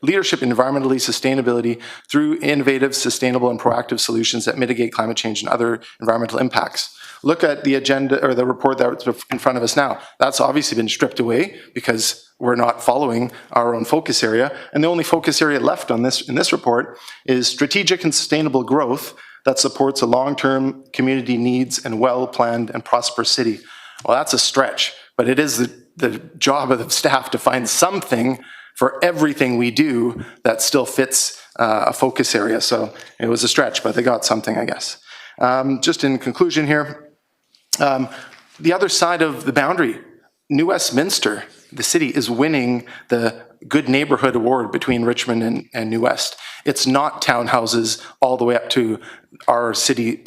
leadership in environmentally sustainability through innovative, sustainable, and proactive solutions that mitigate climate change and other environmental impacts. Look at the agenda or the report that's in front of us now. That's obviously been stripped away because we're not following our own focus area. And the only focus area left on this in this report is strategic and sustainable growth that supports a long-term community needs and well-planned and prosperous city. Well, that's a stretch, but it is the job of the staff to find something for everything we do that still fits a focus area. So it was a stretch, but they got something, I guess. Just in conclusion here, the other side of the boundary, New Westminster, the city is winning the Good Neighborhood Award between Richmond and New West. It's not townhouses all the way up to our city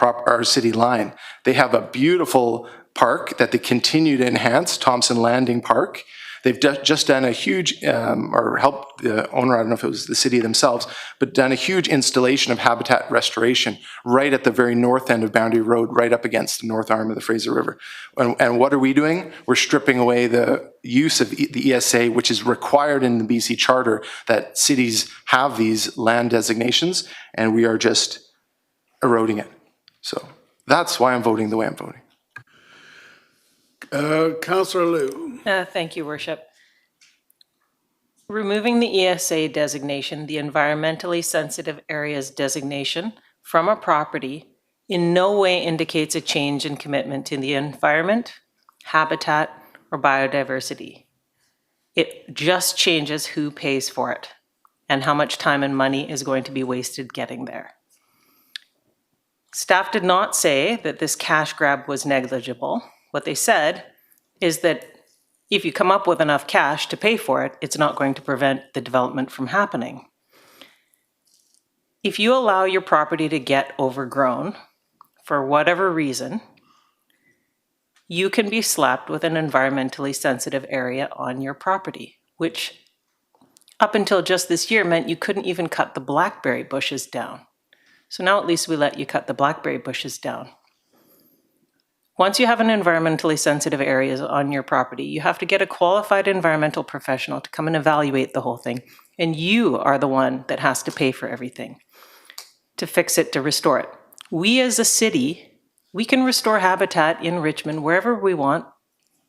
line. They have a beautiful park that they continue to enhance, Thompson Landing Park. They've just done a huge, or helped the owner, I don't know if it was the city themselves, but done a huge installation of habitat restoration right at the very north end of Boundary Road, right up against the north arm of the Fraser River. And what are we doing? We're stripping away the use of the ESA, which is required in the BC Charter that cities have these land designations, and we are just eroding it. So that's why I'm voting the way I'm voting. Councillor Liu. Thank you, Worship. Removing the ESA designation, the environmentally sensitive areas designation, from a property in no way indicates a change in commitment to the environment, habitat, or biodiversity. It just changes who pays for it and how much time and money is going to be wasted getting there. Staff did not say that this cash grab was negligible. What they said is that if you come up with enough cash to pay for it, it's not going to prevent the development from happening. If you allow your property to get overgrown for whatever reason, you can be slapped with an environmentally sensitive area on your property, which up until just this year meant you couldn't even cut the blackberry bushes down. So now at least we let you cut the blackberry bushes down. Once you have an environmentally sensitive area on your property, you have to get a qualified environmental professional to come and evaluate the whole thing. And you are the one that has to pay for everything to fix it, to restore it. We as a city, we can restore habitat in Richmond wherever we want,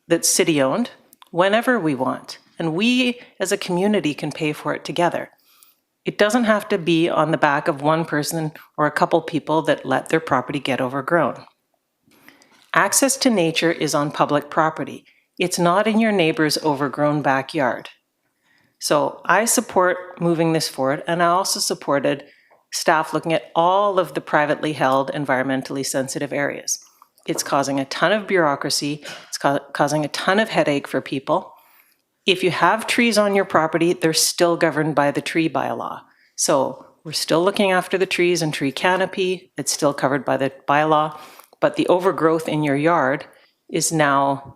that's city-owned, whenever we want. And we as a community can pay for it together. It doesn't have to be on the back of one person or a couple people that let their property get overgrown. Access to nature is on public property. It's not in your neighbor's overgrown backyard. So I support moving this forward, and I also supported staff looking at all of the privately held environmentally sensitive areas. It's causing a ton of bureaucracy. It's causing a ton of headache for people. If you have trees on your property, they're still governed by the tree bylaw. So we're still looking after the trees and tree canopy. It's still covered by the bylaw. But the overgrowth in your yard is now,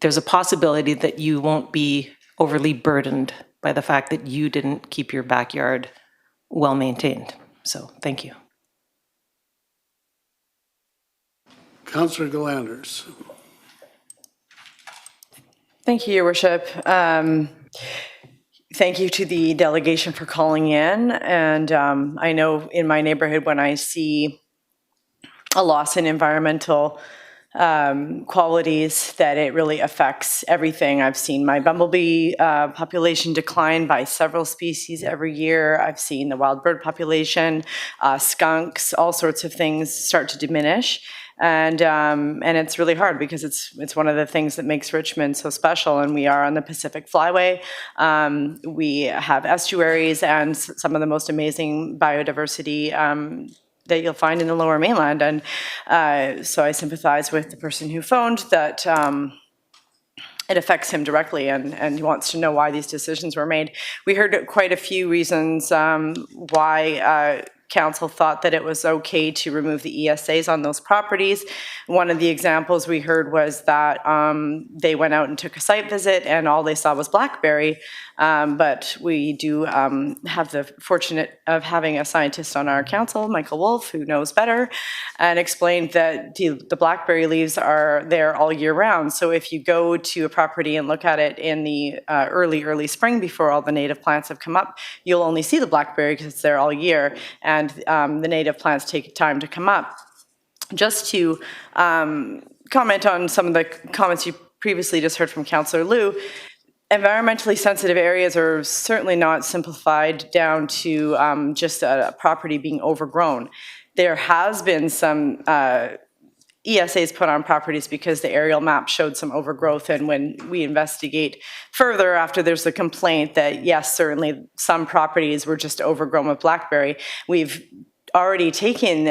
there's a possibility that you won't be overly burdened by the fact that you didn't keep your backyard well maintained. So thank you. Councillor Galanders. Thank you, Your Worship. Thank you to the delegation for calling in. And I know in my neighborhood, when I see a loss in environmental qualities, that it really affects everything. I've seen my bumblebee population decline by several species every year. I've seen the wild bird population, skunks, all sorts of things start to diminish. And it's really hard because it's one of the things that makes Richmond so special. And we are on the Pacific Flyway. We have estuaries and some of the most amazing biodiversity that you'll find in the Lower Mainland. And so I sympathize with the person who phoned that it affects him directly and he wants to know why these decisions were made. We heard quite a few reasons why council thought that it was okay to remove the ESAs on those properties. One of the examples we heard was that they went out and took a site visit and all they saw was blackberry. But we do have the fortunate of having a scientist on our council, Michael Wolf, who knows better, and explained that the blackberry leaves are there all year round. So if you go to a property and look at it in the early spring before all the native plants have come up, you'll only see the blackberry because it's there all year, and the native plants take time to come up. Just to comment on some of the comments you previously just heard from Councillor Liu, environmentally sensitive areas are certainly not simplified down to just a property being overgrown. There has been some ESAs put on properties because the aerial map showed some overgrowth, and when we investigate further after there's a complaint that yes, certainly some properties were just overgrown with blackberry, we've already taken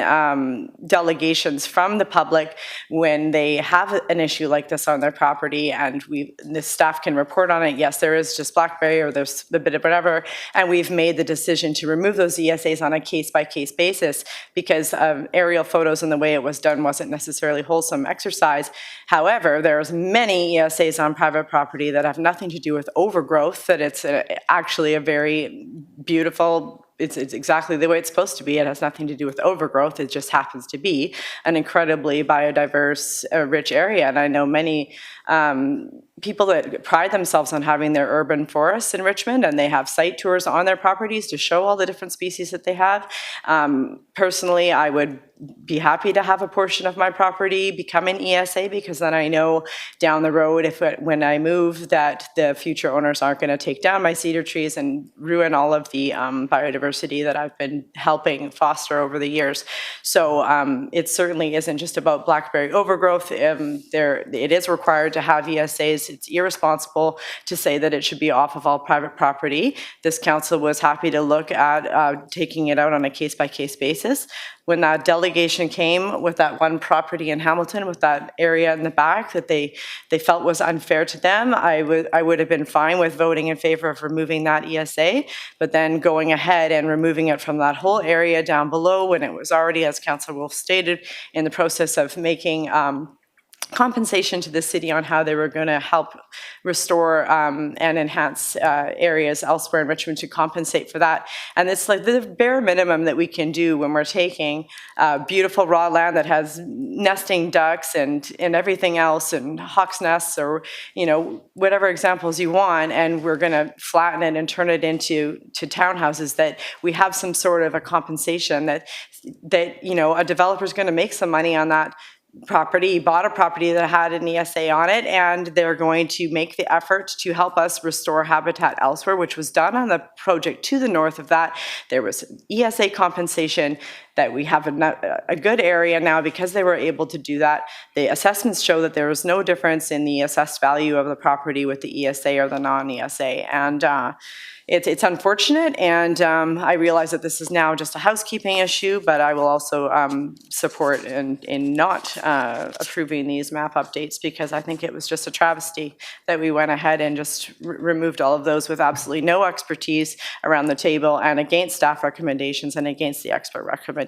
delegations from the public when they have an issue like this on their property, and the staff can report on it. Yes, there is just blackberry or there's a bit of whatever, and we've made the decision to remove those ESAs on a case-by-case basis because aerial photos and the way it was done wasn't necessarily wholesome exercise. However, there's many ESAs on private property that have nothing to do with overgrowth, that it's actually a very beautiful, it's exactly the way it's supposed to be. It has nothing to do with overgrowth. It just happens to be an incredibly biodiverse, rich area. And I know many people that pride themselves on having their urban forests in Richmond, and they have site tours on their properties to show all the different species that they have. Personally, I would be happy to have a portion of my property become an ESA, because then I know down the road, when I move, that the future owners aren't going to take down my cedar trees and ruin all of the biodiversity that I've been helping foster over the years. So it certainly isn't just about blackberry overgrowth. It is required to have ESAs. It's irresponsible to say that it should be off of all private property. This council was happy to look at taking it out on a case-by-case basis. When that delegation came with that one property in Hamilton, with that area in the back that they felt was unfair to them, I would have been fine with voting in favor of removing that ESA, but then going ahead and removing it from that whole area down below when it was already, as Councillor Wolf stated, in the process of making compensation to the city on how they were going to help restore and enhance areas elsewhere in Richmond to compensate for that. And it's like the bare minimum that we can do when we're taking beautiful raw land that has nesting ducks and everything else, and hawk's nests, or whatever examples you want, and we're going to flatten it and turn it into townhouses, that we have some sort of a compensation that a developer's going to make some money on that property, bought a property that had an ESA on it, and they're going to make the effort to help us restore habitat elsewhere, which was done on the project to the north of that. There was ESA compensation, that we have a good area now because they were able to do that. The assessments show that there was no difference in the assessed value of the property with the ESA or the non-ESA. And it's unfortunate, and I realize that this is now just a housekeeping issue, but I will also support in not approving these map updates, because I think it was just a travesty that we went ahead and just removed all of those with absolutely no expertise around the table, and against staff recommendations and against the expert recommendations.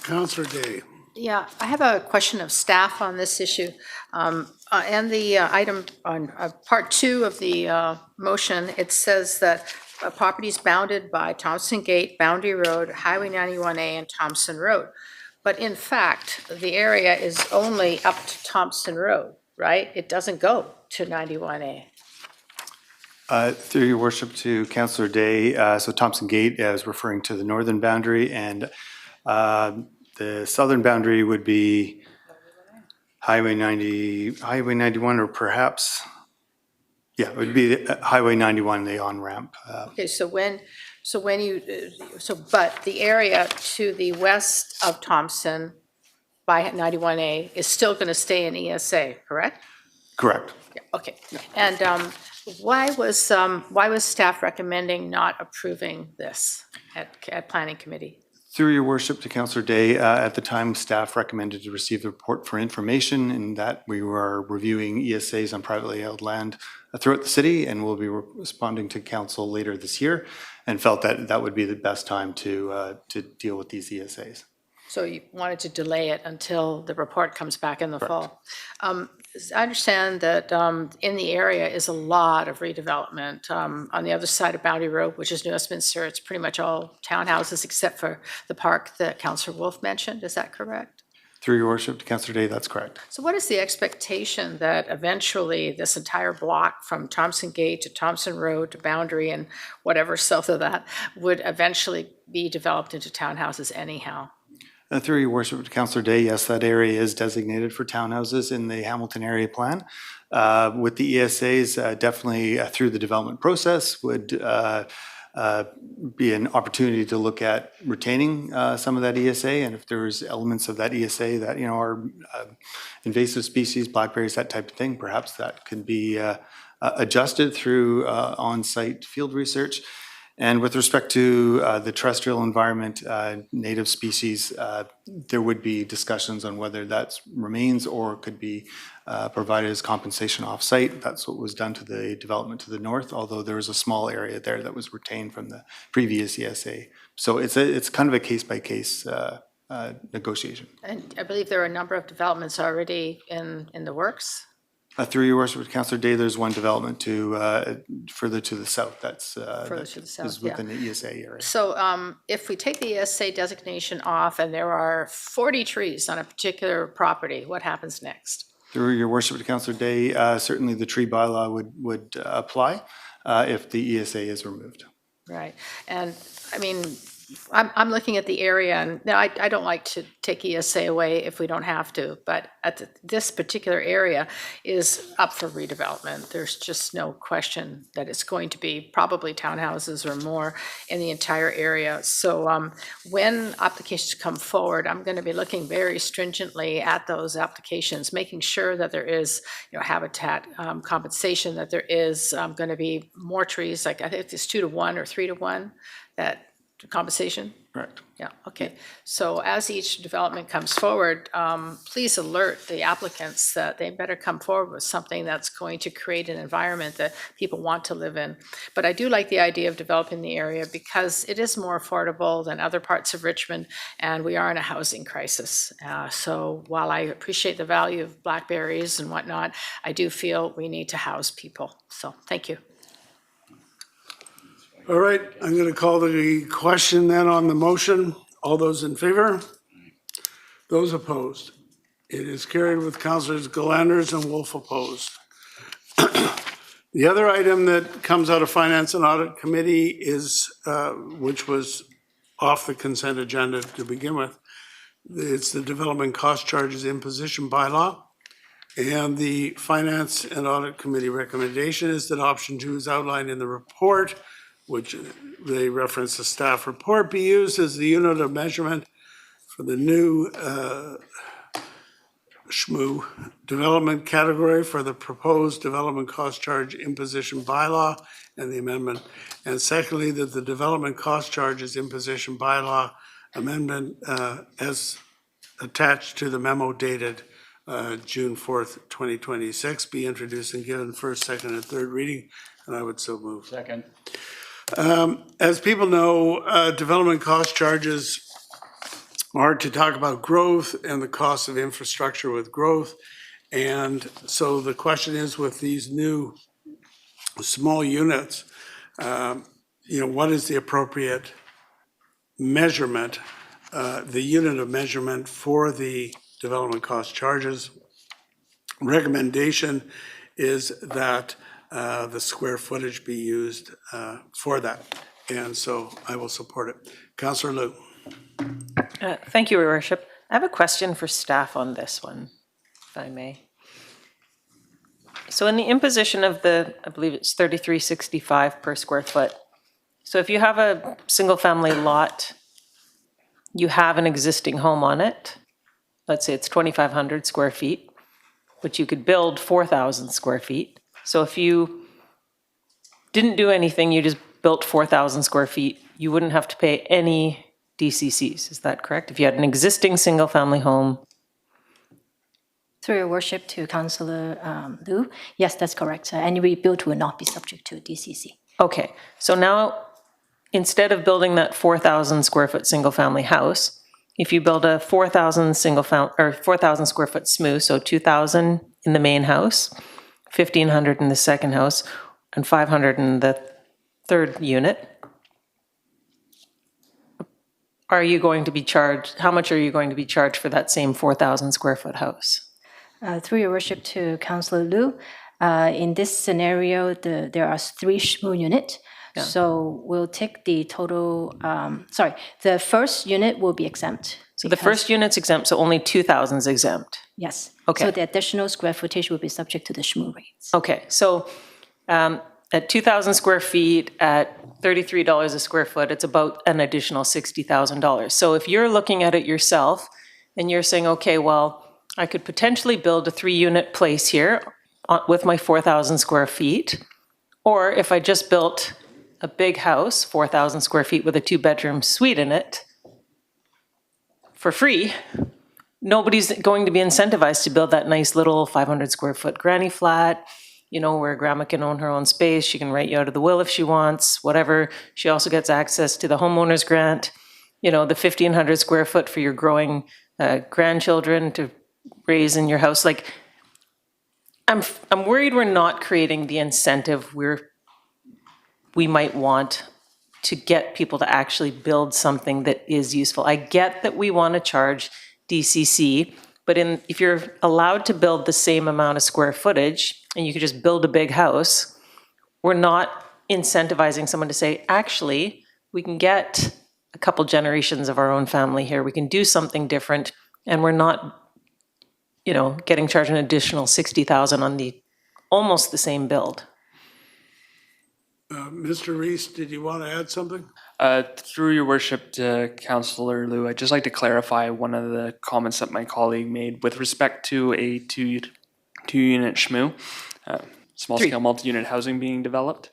Councillor Day. Yeah, I have a question of staff on this issue. And the item on part 2 of the motion, it says that properties bounded by Thompson Gate, Boundary Road, Highway 91A, and Thompson Road. But in fact, the area is only up to Thompson Road, right? It doesn't go to 91A. Through your worship to Councillor Day, so Thompson Gate is referring to the northern boundary, and the southern boundary would be Highway 91, or perhaps, yeah, it would be Highway 91, the on-ramp. Okay, but the area to the west of Thompson by 91A is still going to stay in ESA, correct? Correct. Yeah, okay, and why was staff recommending not approving this at Planning Committee? Through your worship to Councillor Day, at the time, staff recommended to receive the report for information, and that we were reviewing ESAs on privately held land throughout the city, and we'll be responding to council later this year, and felt that that would be the best time to deal with these ESAs. So you wanted to delay it until the report comes back in the fall. I understand that in the area is a lot of redevelopment. On the other side of Boundary Road, which is New Westminster, it's pretty much all townhouses except for the park that Councillor Wolf mentioned. Is that correct? Through your worship to Councillor Day, that's correct. So what is the expectation that eventually this entire block from Thompson Gate to Thompson Road to Boundary and whatever south of that would eventually be developed into townhouses anyhow? Through your worship to Councillor Day, yes, that area is designated for townhouses in the Hamilton area plan. With the ESAs, definitely through the development process would be an opportunity to look at retaining some of that ESA, and if there's elements of that ESA that are invasive species, blackberries, that type of thing, perhaps that could be adjusted through on-site field research. And with respect to the terrestrial environment, native species, there would be discussions on whether that remains or could be provided as compensation off-site. That's what was done to the development to the north, although there was a small area there that was retained from the previous ESA. So it's kind of a case-by-case negotiation. And I believe there are a number of developments already in the works. Through your worship, Councillor Day, there's one development to further to the south that's Further to the south, is within the ESA area. So if we take the ESA designation off and there are 40 trees on a particular property, what happens next? Through your worship to Councillor Day, certainly the tree bylaw would apply if the ESA is removed. Right. And I mean, I'm looking at the area, and now I don't like to take ESA away if we don't have to, but this particular area is up for redevelopment. There's just no question that it's going to be probably townhouses or more in the entire area. So when applications come forward, I'm going to be looking very stringently at those applications, making sure that there is habitat compensation, that there is going to be more trees, like I think it's 2 to 1 or 3 to 1, that compensation? Correct. Yeah, okay. So as each development comes forward, please alert the applicants that they better come forward with something that's going to create an environment that people want to live in. But I do like the idea of developing the area because it is more affordable than other parts of Richmond, and we are in a housing crisis. So while I appreciate the value of blackberries and whatnot, I do feel we need to house people. So thank you. All right, I'm going to call the question then on the motion. All those in favor? Those opposed? It is carried with Councillors Galanders and Wolf opposed. The other item that comes out of Finance and Audit Committee is, which was off the consent agenda to begin with, it's the Development Cost Charges Imposition Bylaw. And the Finance and Audit Committee recommendation is that option 2 is outlined in the report, which they reference the staff report, be used as the unit of measurement for the new SHMU development category for the proposed development cost charge imposition bylaw and the amendment. And secondly, that the development cost charges imposition bylaw amendment as attached to the memo dated June 4th, 2026 be introduced and given first, second, and third reading. And I would so move. Second. As people know, development cost charges are to talk about growth and the cost of infrastructure with growth. And so the question is, with these new small units, what is the appropriate measurement, the unit of measurement for the development cost charges? Recommendation is that the square footage be used for that. And so I will support it. Councillor Liu. Thank you, Your Worship. I have a question for staff on this one, if I may. So in the imposition of the, I believe it's 3365 per square foot. So if you have a single family lot, you have an existing home on it, let's say it's 2,500 square feet, but you could build 4,000 square feet. So if you didn't do anything, you just built 4,000 square feet, you wouldn't have to pay any DCCs. Is that correct? If you had an existing single-family home, Through your worship to Councillor Liu, yes, that's correct. Any rebuild will not be subject to DCC. okay. So now, instead of building that 4,000 square foot single-family house, if you build a 4,000 4,000 square foot SMU, so 2,000 in the main house, 1,500 in the second house, and 500 in the third unit, are you going to be charged, how much are you going to be charged for that same 4,000 square foot house? Through your worship to Councillor Liu, in this scenario, there are 3 SHMU units. Yeah. So we'll take the total, the first unit will be exempt. So the first unit's exempt, so only 2,000 is exempt. Yes. Okay. So the additional square footage will be subject to the SHMU rates. Okay, so at 2,000 square feet, at $33 a square foot, it's about an additional $60,000. So if you're looking at it yourself and you're saying, okay, well, I could potentially build a 3-unit place here with my 4,000 square feet, or if I just built a big house, 4,000 square feet with a 2-bedroom suite in it, for free, nobody's going to be incentivized to build that nice little 500 square foot granny flat, you know, where grandma can own her own space. She can write you out of the will if she wants, whatever. She also gets access to the homeowner's grant, you know, the 1,500 square foot for your growing grandchildren to raise in your house. Like, I'm worried we're not creating the incentive we might want to get people to actually build something that is useful. I get that we want to charge DCC, but if you're allowed to build the same amount of square footage and you could just build a big house, we're not incentivizing someone to say, actually, we can get a couple generations of our own family here. We can do something different, and we're not, you know, getting charged an additional $60,000 on almost the same build. Mr. Reese, did you want to add something? Through your worship to Councillor Liu, I'd just like to clarify one of the comments that my colleague made with respect to a two-unit SHMU, small-scale multi-unit housing being developed.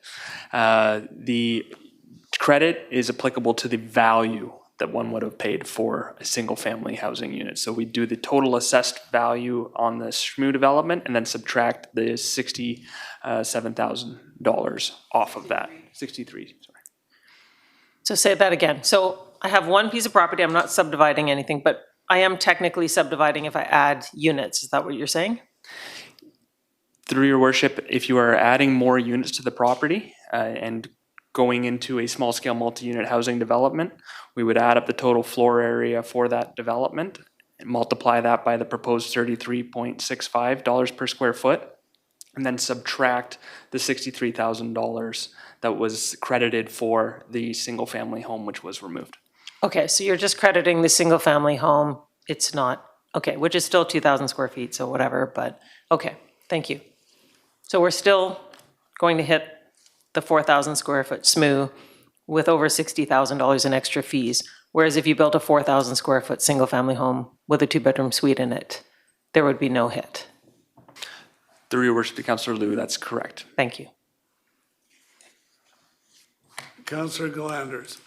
The credit is applicable to the value that one would have paid for a single-family housing unit. So we do the total assessed value on the SHMU development and then subtract the $67,000 off of that. 63, sorry. So say that again. So I have one piece of property, I'm not subdividing anything, but I am technically subdividing if I add units. Is that what you're saying? Through your worship, if you are adding more units to the property and going into a small-scale multi-unit housing development, we would add up the total floor area for that development and multiply that by the proposed $33.65 per square foot, and then subtract the $63,000 that was credited for the single-family home which was removed. Okay, so you're just crediting the single-family home. It's not, okay, which is still 2,000 square feet, so whatever, but, okay, thank you. So we're still going to hit the 4,000 square foot SMU with over $60,000 in extra fees, whereas if you built a 4,000 square foot single-family home with a 2-bedroom suite in it, there would be no hit. Through your worship to Councillor Liu, that's correct. Thank you. Councillor Galanders.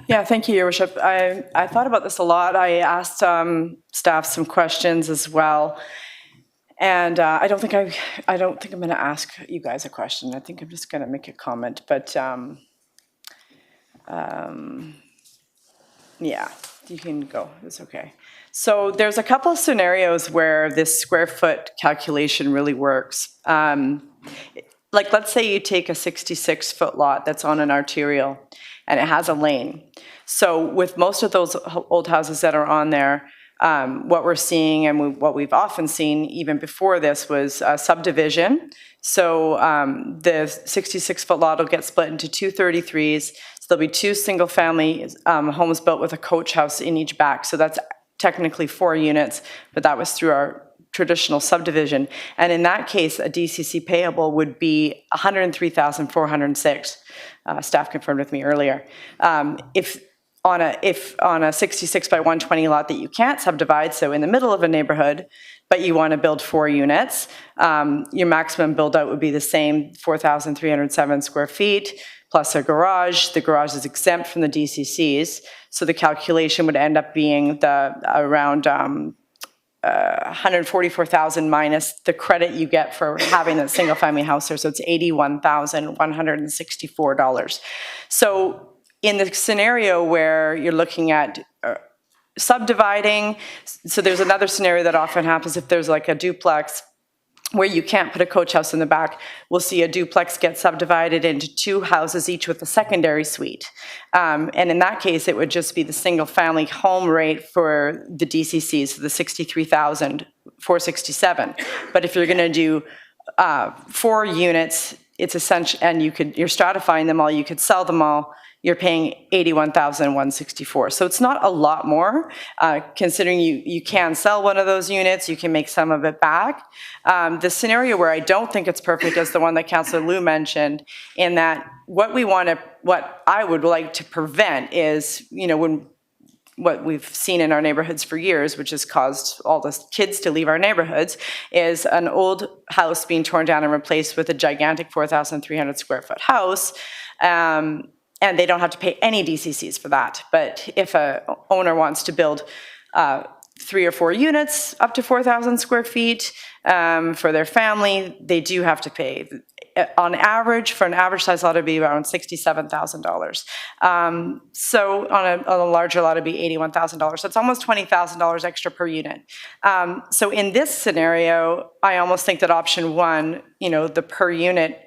Yeah, thank you, Your Worship. I thought about this a lot. I asked staff some questions as well. And I don't think I'm going to ask you guys a question. I think I'm just going to make a comment. But yeah, you can go. It's okay. So there's a couple of scenarios where this square foot calculation really works. Like, let's say you take a 66-foot lot that's on an arterial and it has a lane. So with most of those old houses that are on there, what we're seeing and what we've often seen even before this was subdivision. So the 66-foot lot will get split into 2 33s. So there'll be 2 single-family homes built with a coach house in each back. So that's technically 4 units, but that was through our traditional subdivision. And in that case, a DCC payable would be $103,406. Staff confirmed with me earlier. If on a 66 by 120 lot that you can't subdivide, so in the middle of a neighborhood, but you want to build 4 units, your maximum build out would be the same, 4,307 square feet, plus a garage. The garage is exempt from the DCCs, so the calculation would end up being around 144,000 minus the credit you get for having a single-family house there, so it's $81,164. So in the scenario where you're looking at subdividing, so there's another scenario that often happens if there's like a duplex where you can't put a coach house in the back. We'll see a duplex get subdivided into 2 houses, each with a secondary suite. And in that case, it would just be the single-family home rate for the DCCs, so the $63,467. But if you're going to do 4 units, it's essential, and you're stratifying them all, you could sell them all, you're paying $81,164. So it's not a lot more, considering you can sell one of those units, you can make some of it back. The scenario where I don't think it's perfect is the one that Councillor Liu mentioned, in that what I would like to prevent is, what we've seen in our neighborhoods for years, which has caused all the kids to leave our neighborhoods, is an old house being torn down and replaced with a gigantic 4,300 square foot house. And they don't have to pay any DCCs for that. But if an owner wants to build 3 or 4 units up to 4,000 square feet for their family, they do have to pay. On average, for an average size lot, it'd be around $67,000. So on a larger lot, it'd be $81,000. So it's almost $20,000 extra per unit. So in this scenario, I almost think that option 1, the per unit,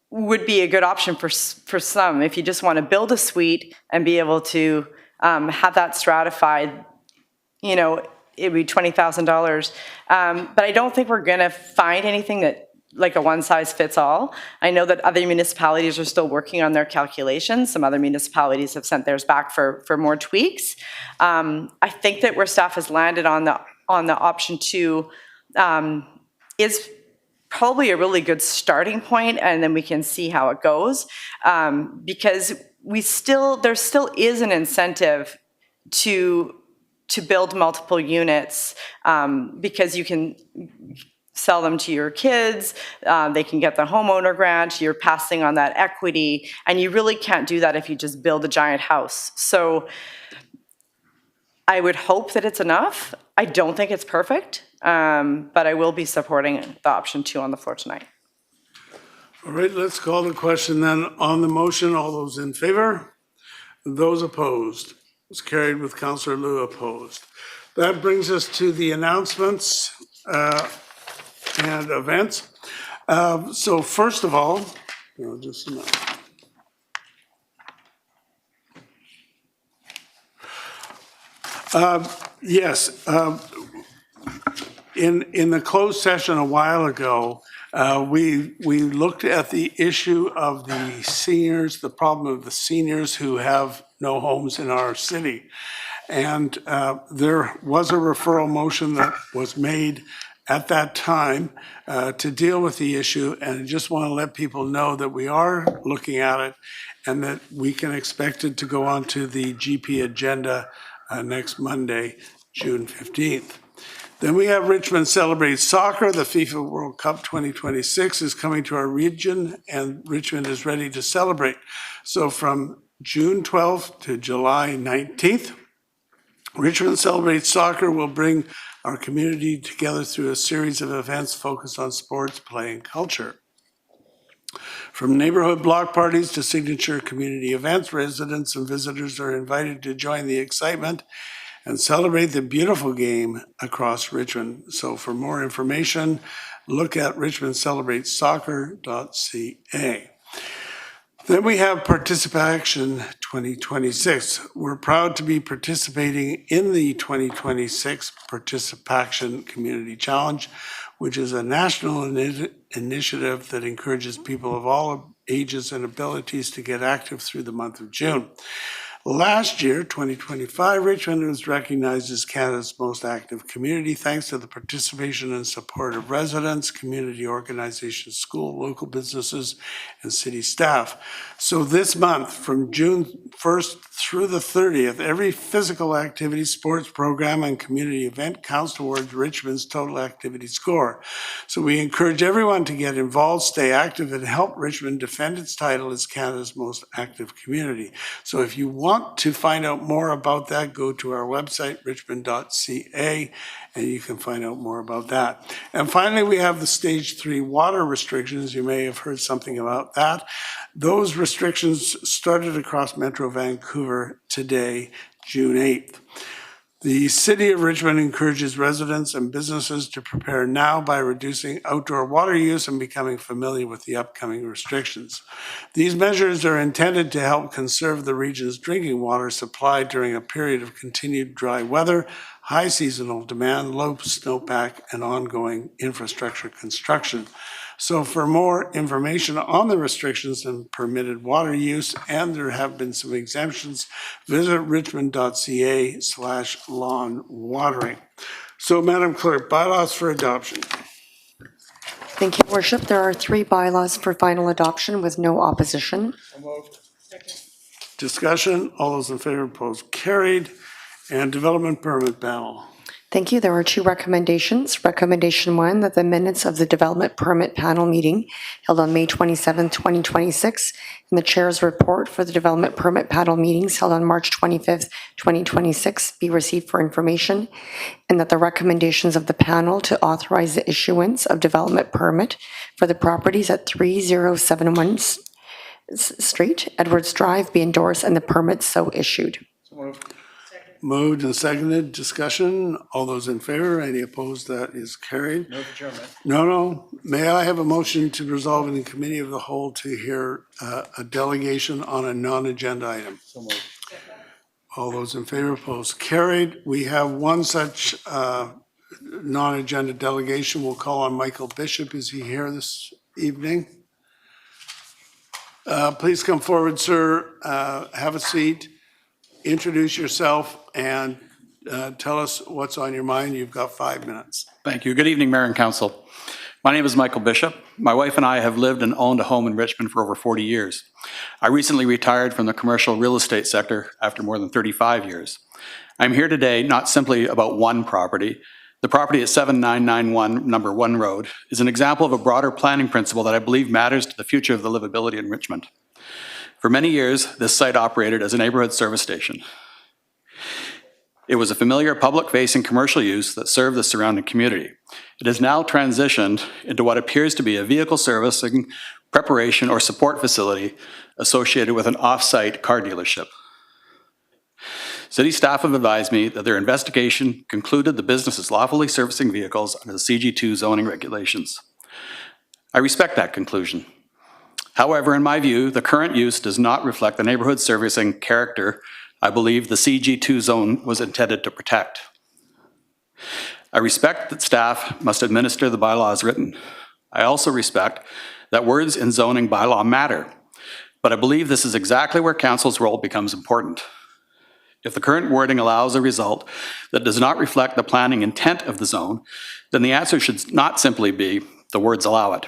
would be a good option for some. If you just want to build a suite and be able to have that stratified, it'd be $20,000. But I don't think we're going to find anything that like a one-size-fits-all. I know that other municipalities are still working on their calculations. Some other municipalities have sent theirs back for more tweaks. I think that where staff has landed on the option 2 is probably a really good starting point, and then we can see how it goes, because there still is an incentive to build multiple units, because you can sell them to your kids, they can get the homeowner grant, you're passing on that equity, and you really can't do that if you just build a giant house. So I would hope that it's enough. I don't think it's perfect, but I will be supporting the option 2 on the floor tonight. All right, let's call the question then on the motion. All those in favor? Those opposed? It's carried with Councillor Liu opposed. That brings us to the announcements and events. So first of all, just a minute. Yes, in the closed session a while ago, we looked at the issue of the seniors, the problem of the seniors who have no homes in our city. And there was a referral motion that was made at that time to deal with the issue, and I just want to let people know that we are looking at it and that we can expect it to go onto the GP agenda next Monday, June 15th. Then we have Richmond Celebrates Soccer. The FIFA World Cup 2026 is coming to our region, and Richmond is ready to celebrate. So from June 12th to July 19th, Richmond Celebrates Soccer will bring our community together through a series of events focused on sports, play, and culture. From neighborhood block parties to signature community events, residents and visitors are invited to join the excitement and celebrate the beautiful game across Richmond. So for more information, look at richmondceleratessoccer.ca. Then we have Participation 2026. We're proud to be participating in the 2026 Participation Community Challenge, which is a national initiative that encourages people of all ages and abilities to get active through the month of June. Last year, 2025, Richmond was recognized as Canada's most active community thanks to the participation and support of residents, community organizations, school, local businesses, and city staff. So this month, from June 1st through the 30th, every physical activity, sports program, and community event counts towards Richmond's total activity score. So we encourage everyone to get involved, stay active, and help Richmond defend its title as Canada's most active community. So if you want to find out more about that, go to our website, richmond.ca, and you can find out more about that. And finally, we have the Stage 3 water restrictions. You may have heard something about that. Those restrictions started across Metro Vancouver today, June 8th. The City of Richmond encourages residents and businesses to prepare now by reducing outdoor water use and becoming familiar with the upcoming restrictions. These measures are intended to help conserve the region's drinking water supply during a period of continued dry weather, high seasonal demand, low snowpack, and ongoing infrastructure construction. So for more information on the restrictions and permitted water use, and there have been some exemptions, visit richmond.ca/lawn watering. So Madam Clerk, bylaws for adoption. Thank you, Worship. There are 3 bylaws for final adoption with no opposition. Discussion, all those in favor, opposed, carried. And development permit panel. Thank you. There are 2 recommendations. Recommendation 1, that the minutes of the Development Permit Panel meeting held on May 27, 2026, and the Chair's report for the Development Permit Panel meetings held on March 25, 2026 be received for information, and that the recommendations of the panel to authorize the issuance of development permit for the properties at 3071 Street, Edwards Drive, be endorsed and the permit so issued. Moved and seconded. Discussion. All those in favor? Any opposed? That is carried. No adjournment. No. May I have a motion to resolve in the committee of the whole to hear a delegation on a non-agenda item? So moved. All those in favor, opposed, carried. We have one such non-agenda delegation. We'll call on Michael Bishop. Is he here this evening? Please come forward, sir. Have a seat. Introduce yourself and tell us what's on your mind. You've got 5 minutes. Thank you. Good evening, Mayor and Council. My name is Michael Bishop. My wife and I have lived and owned a home in Richmond for over 40 years. I recently retired from the commercial real estate sector after more than 35 years. I'm here today not simply about one property. The property at 7991 Number 1 Road is an example of a broader planning principle that I believe matters to the future of the livability in Richmond. For many years, this site operated as a neighborhood service station. It was a familiar public-facing commercial use that served the surrounding community. It has now transitioned into what appears to be a vehicle servicing, preparation, or support facility associated with an off-site car dealership. City staff have advised me that their investigation concluded the business is lawfully servicing vehicles under the CG2 zoning regulations. I respect that conclusion. However, in my view, the current use does not reflect the neighborhood servicing character I believe the CG2 zone was intended to protect. I respect that staff must administer the bylaw as written. I also respect that words in zoning bylaw matter, but I believe this is exactly where council's role becomes important. If the current wording allows a result that does not reflect the planning intent of the zone, then the answer should not simply be the words allow it.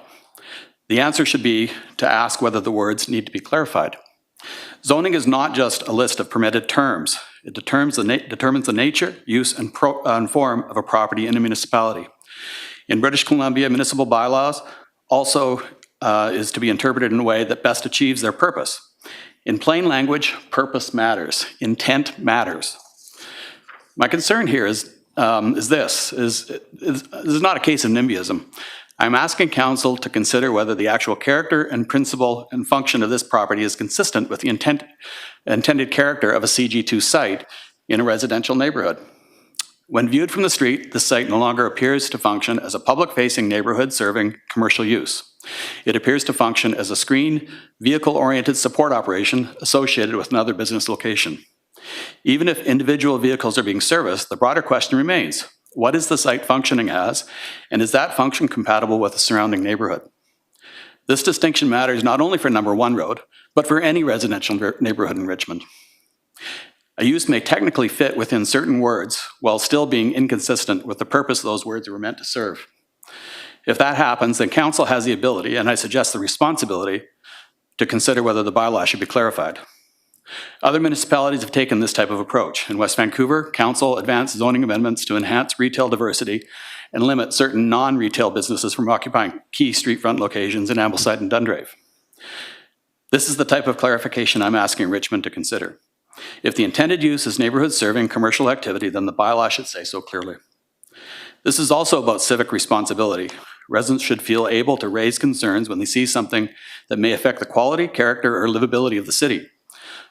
The answer should be to ask whether the words need to be clarified. Zoning is not just a list of permitted terms. It determines the nature, use, and form of a property in a municipality. In British Columbia, municipal bylaws also is to be interpreted in a way that best achieves their purpose. In plain language, purpose matters. Intent matters. My concern here is this is not a case of NIMBYism. I'm asking council to consider whether the actual character and principle and function of this property is consistent with the intended character of a CG2 site in a residential neighborhood. When viewed from the street, the site no longer appears to function as a public-facing neighborhood serving commercial use. It appears to function as a screen, vehicle-oriented support operation associated with another business location. Even if individual vehicles are being serviced, the broader question remains: what is the site functioning as, and is that function compatible with the surrounding neighborhood? This distinction matters not only for Number 1 Road, but for any residential neighborhood in Richmond. A use may technically fit within certain words while still being inconsistent with the purpose those words were meant to serve. If that happens, then council has the ability, and I suggest the responsibility, to consider whether the bylaw should be clarified. Other municipalities have taken this type of approach. In West Vancouver, council advanced zoning amendments to enhance retail diversity and limit certain non-retail businesses from occupying key street front locations in Ambleside and Dundrave. This is the type of clarification I'm asking Richmond to consider. If the intended use is neighborhood serving commercial activity, then the bylaw should say so clearly. This is also about civic responsibility. Residents should feel able to raise concerns when they see something that may affect the quality, character, or livability of the city.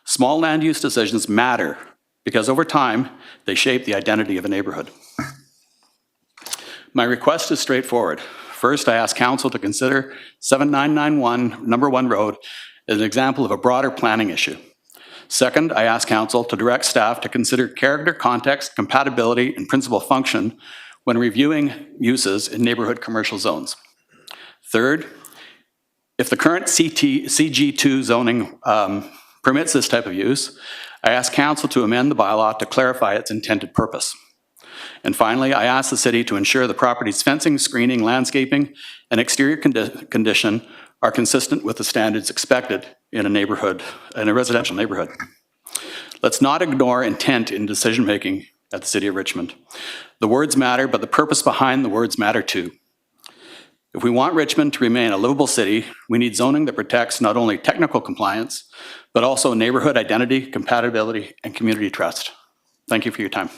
Small land use decisions matter because over time, they shape the identity of a neighborhood. My request is straightforward. First, I ask council to consider 7991 Number 1 Road as an example of a broader planning issue. Second, I ask council to direct staff to consider character, context, compatibility, and principal function when reviewing uses in neighborhood commercial zones. Third, if the current CG2 zoning permits this type of use, I ask council to amend the bylaw to clarify its intended purpose. And finally, I ask the city to ensure the property's fencing, screening, landscaping, and exterior condition are consistent with the standards expected in a neighborhood, in a residential neighborhood. Let's not ignore intent in decision-making at the City of Richmond. The words matter, but the purpose behind the words matter too. If we want Richmond to remain a livable city, we need zoning that protects not only technical compliance, but also neighborhood identity, compatibility, and community trust. Thank you for your time.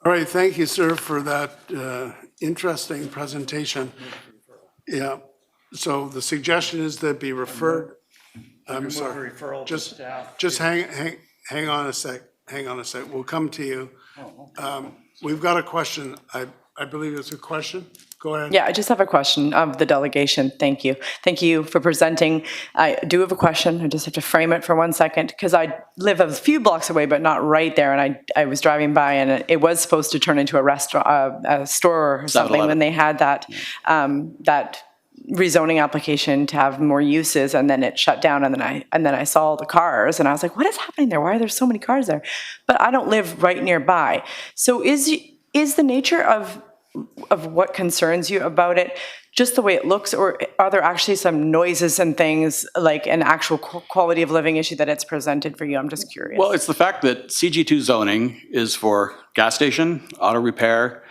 All right, thank you, sir, for that interesting presentation. Yeah, so the suggestion is that be referred, I'm sorry, just hang on a sec, we'll come to you. We've got a question, I believe it's a question. Go ahead. Yeah, I just have a question of the delegation. Thank you. Thank you for presenting. I do have a question. I just have to frame it for 1 second because I live a few blocks away, but not right there. And I was driving by and it was supposed to turn into a restaurant, a store or something when they had that, that rezoning application to have more uses, and then it shut down, and then I saw all the cars and I was like, what is happening there? Why are there so many cars there? But I don't live right nearby. So is the nature of what concerns you about it just the way it looks, or are there actually some noises and things like an actual quality of living issue that it's presented for you? I'm just curious. Well, it's the fact that CG2 zoning is for gas station, auto repair,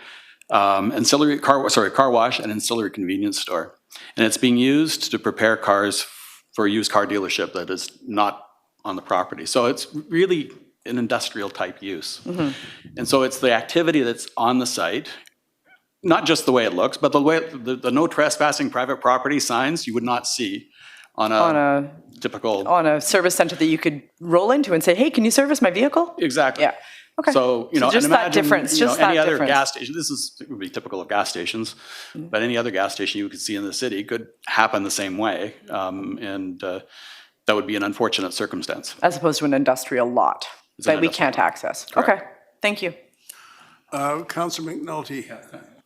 ancillary car wash, and ancillary convenience store. And it's being used to prepare cars for a used car dealership that is not on the property. So it's really an industrial type use. Mm-hmm. And so it's the activity that's on the site, not just the way it looks, but the way the no trespassing private property signs you would not see on a typical... On a service center that you could roll into and say, hey, can you service my vehicle? Exactly. Yeah. Okay. So, just and imagine, that difference, just any that other difference. gas station, it would be typical of gas stations, but any other gas station you could see in the city could happen the same way. And that would be an unfortunate circumstance. As opposed to an industrial lot that we can't access. Correct. Okay, thank you. Councillor McNulty.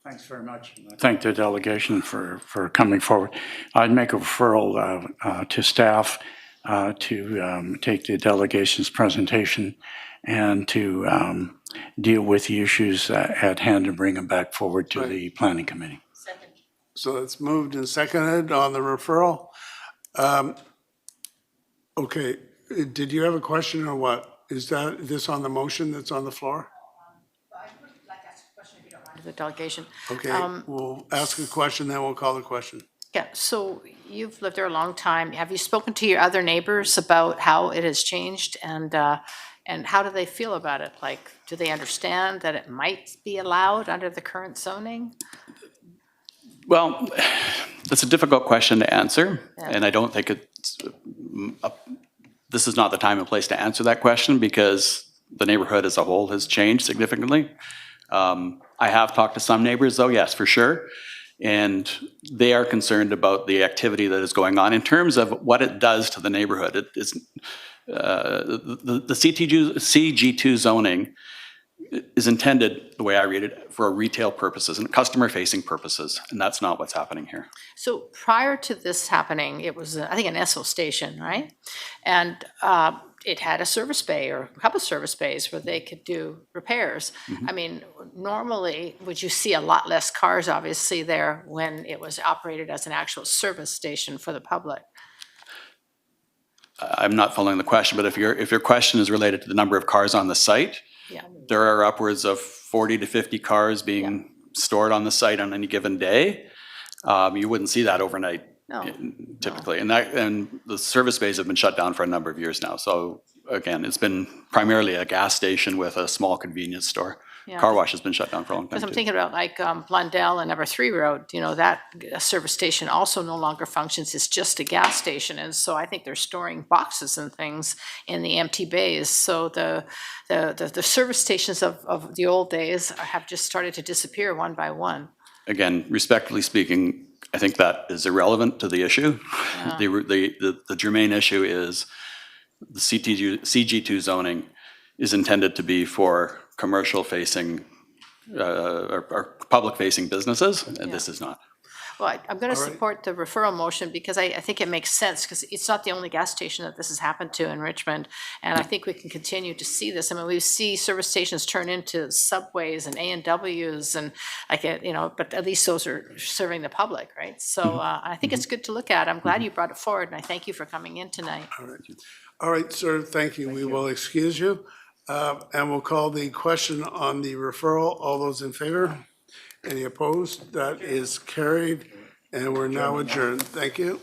Thanks very much. Thank the delegation for coming forward. I'd make a referral to staff to take the delegation's presentation and to deal with the issues at hand and bring them back forward to the planning committee. So it's moved and seconded on the referral. Okay, did you have a question or what? Is this on the motion that's on the floor? I would like to ask a question if you don't mind. The delegation. Okay, we'll ask a question, then we'll call the question. Yeah, so you've lived there a long time. Have you spoken to your other neighbors about how it has changed, and how do they feel about it? Like, do they understand that it might be allowed under the current zoning? Well, that's a difficult question to answer, and I don't think this is not the time and place to answer that question because the neighborhood as a whole has changed significantly. I have talked to some neighbors though, yes, for sure, and they are concerned about the activity that is going on in terms of what it does to the neighborhood. It is, the CG2 zoning is intended, the way I read it, for retail purposes and customer-facing purposes, and that's not what's happening here. So prior to this happening, it was, I think, an Esso station, right? And it had a service bay or a couple service bays where they could do repairs. I mean, normally, would you see a lot less cars, obviously, there when it was operated as an actual service station for the public? I'm not following the question, but if your question is related to the number of cars on the site, Yeah. there are upwards of 40 to 50 cars being stored on the site on any given day. You wouldn't see that overnight typically. And the service bays have been shut down for a number of years now. So again, it's been primarily a gas station with a small convenience store. Yeah. Car wash has been shut down for a long time Because I'm too. thinking about like Blundell and Number 3 Road, that service station also no longer functions, it's just a gas station. And so I think they're storing boxes and things in the empty bays. So the service stations of the old days have just started to disappear one by one. Again, respectfully speaking, I think that is irrelevant to the issue. The germane issue is the CG2 zoning is intended to be for commercial-facing or public-facing businesses, and this is not. Well, I'm going to support the referral motion because I think it makes sense because it's not the only gas station that this has happened to in Richmond. And I think we can continue to see this. I mean, we see service stations turn into Subways and A&Ws and but at least those are serving the public, right? So I think it's good to look at. I'm glad you brought it forward and I thank you for coming in tonight. All right, sir, thank you. We will excuse you. And we'll call the question on the referral. All those in favor? Any opposed? That is carried, and we're now adjourned. Thank you.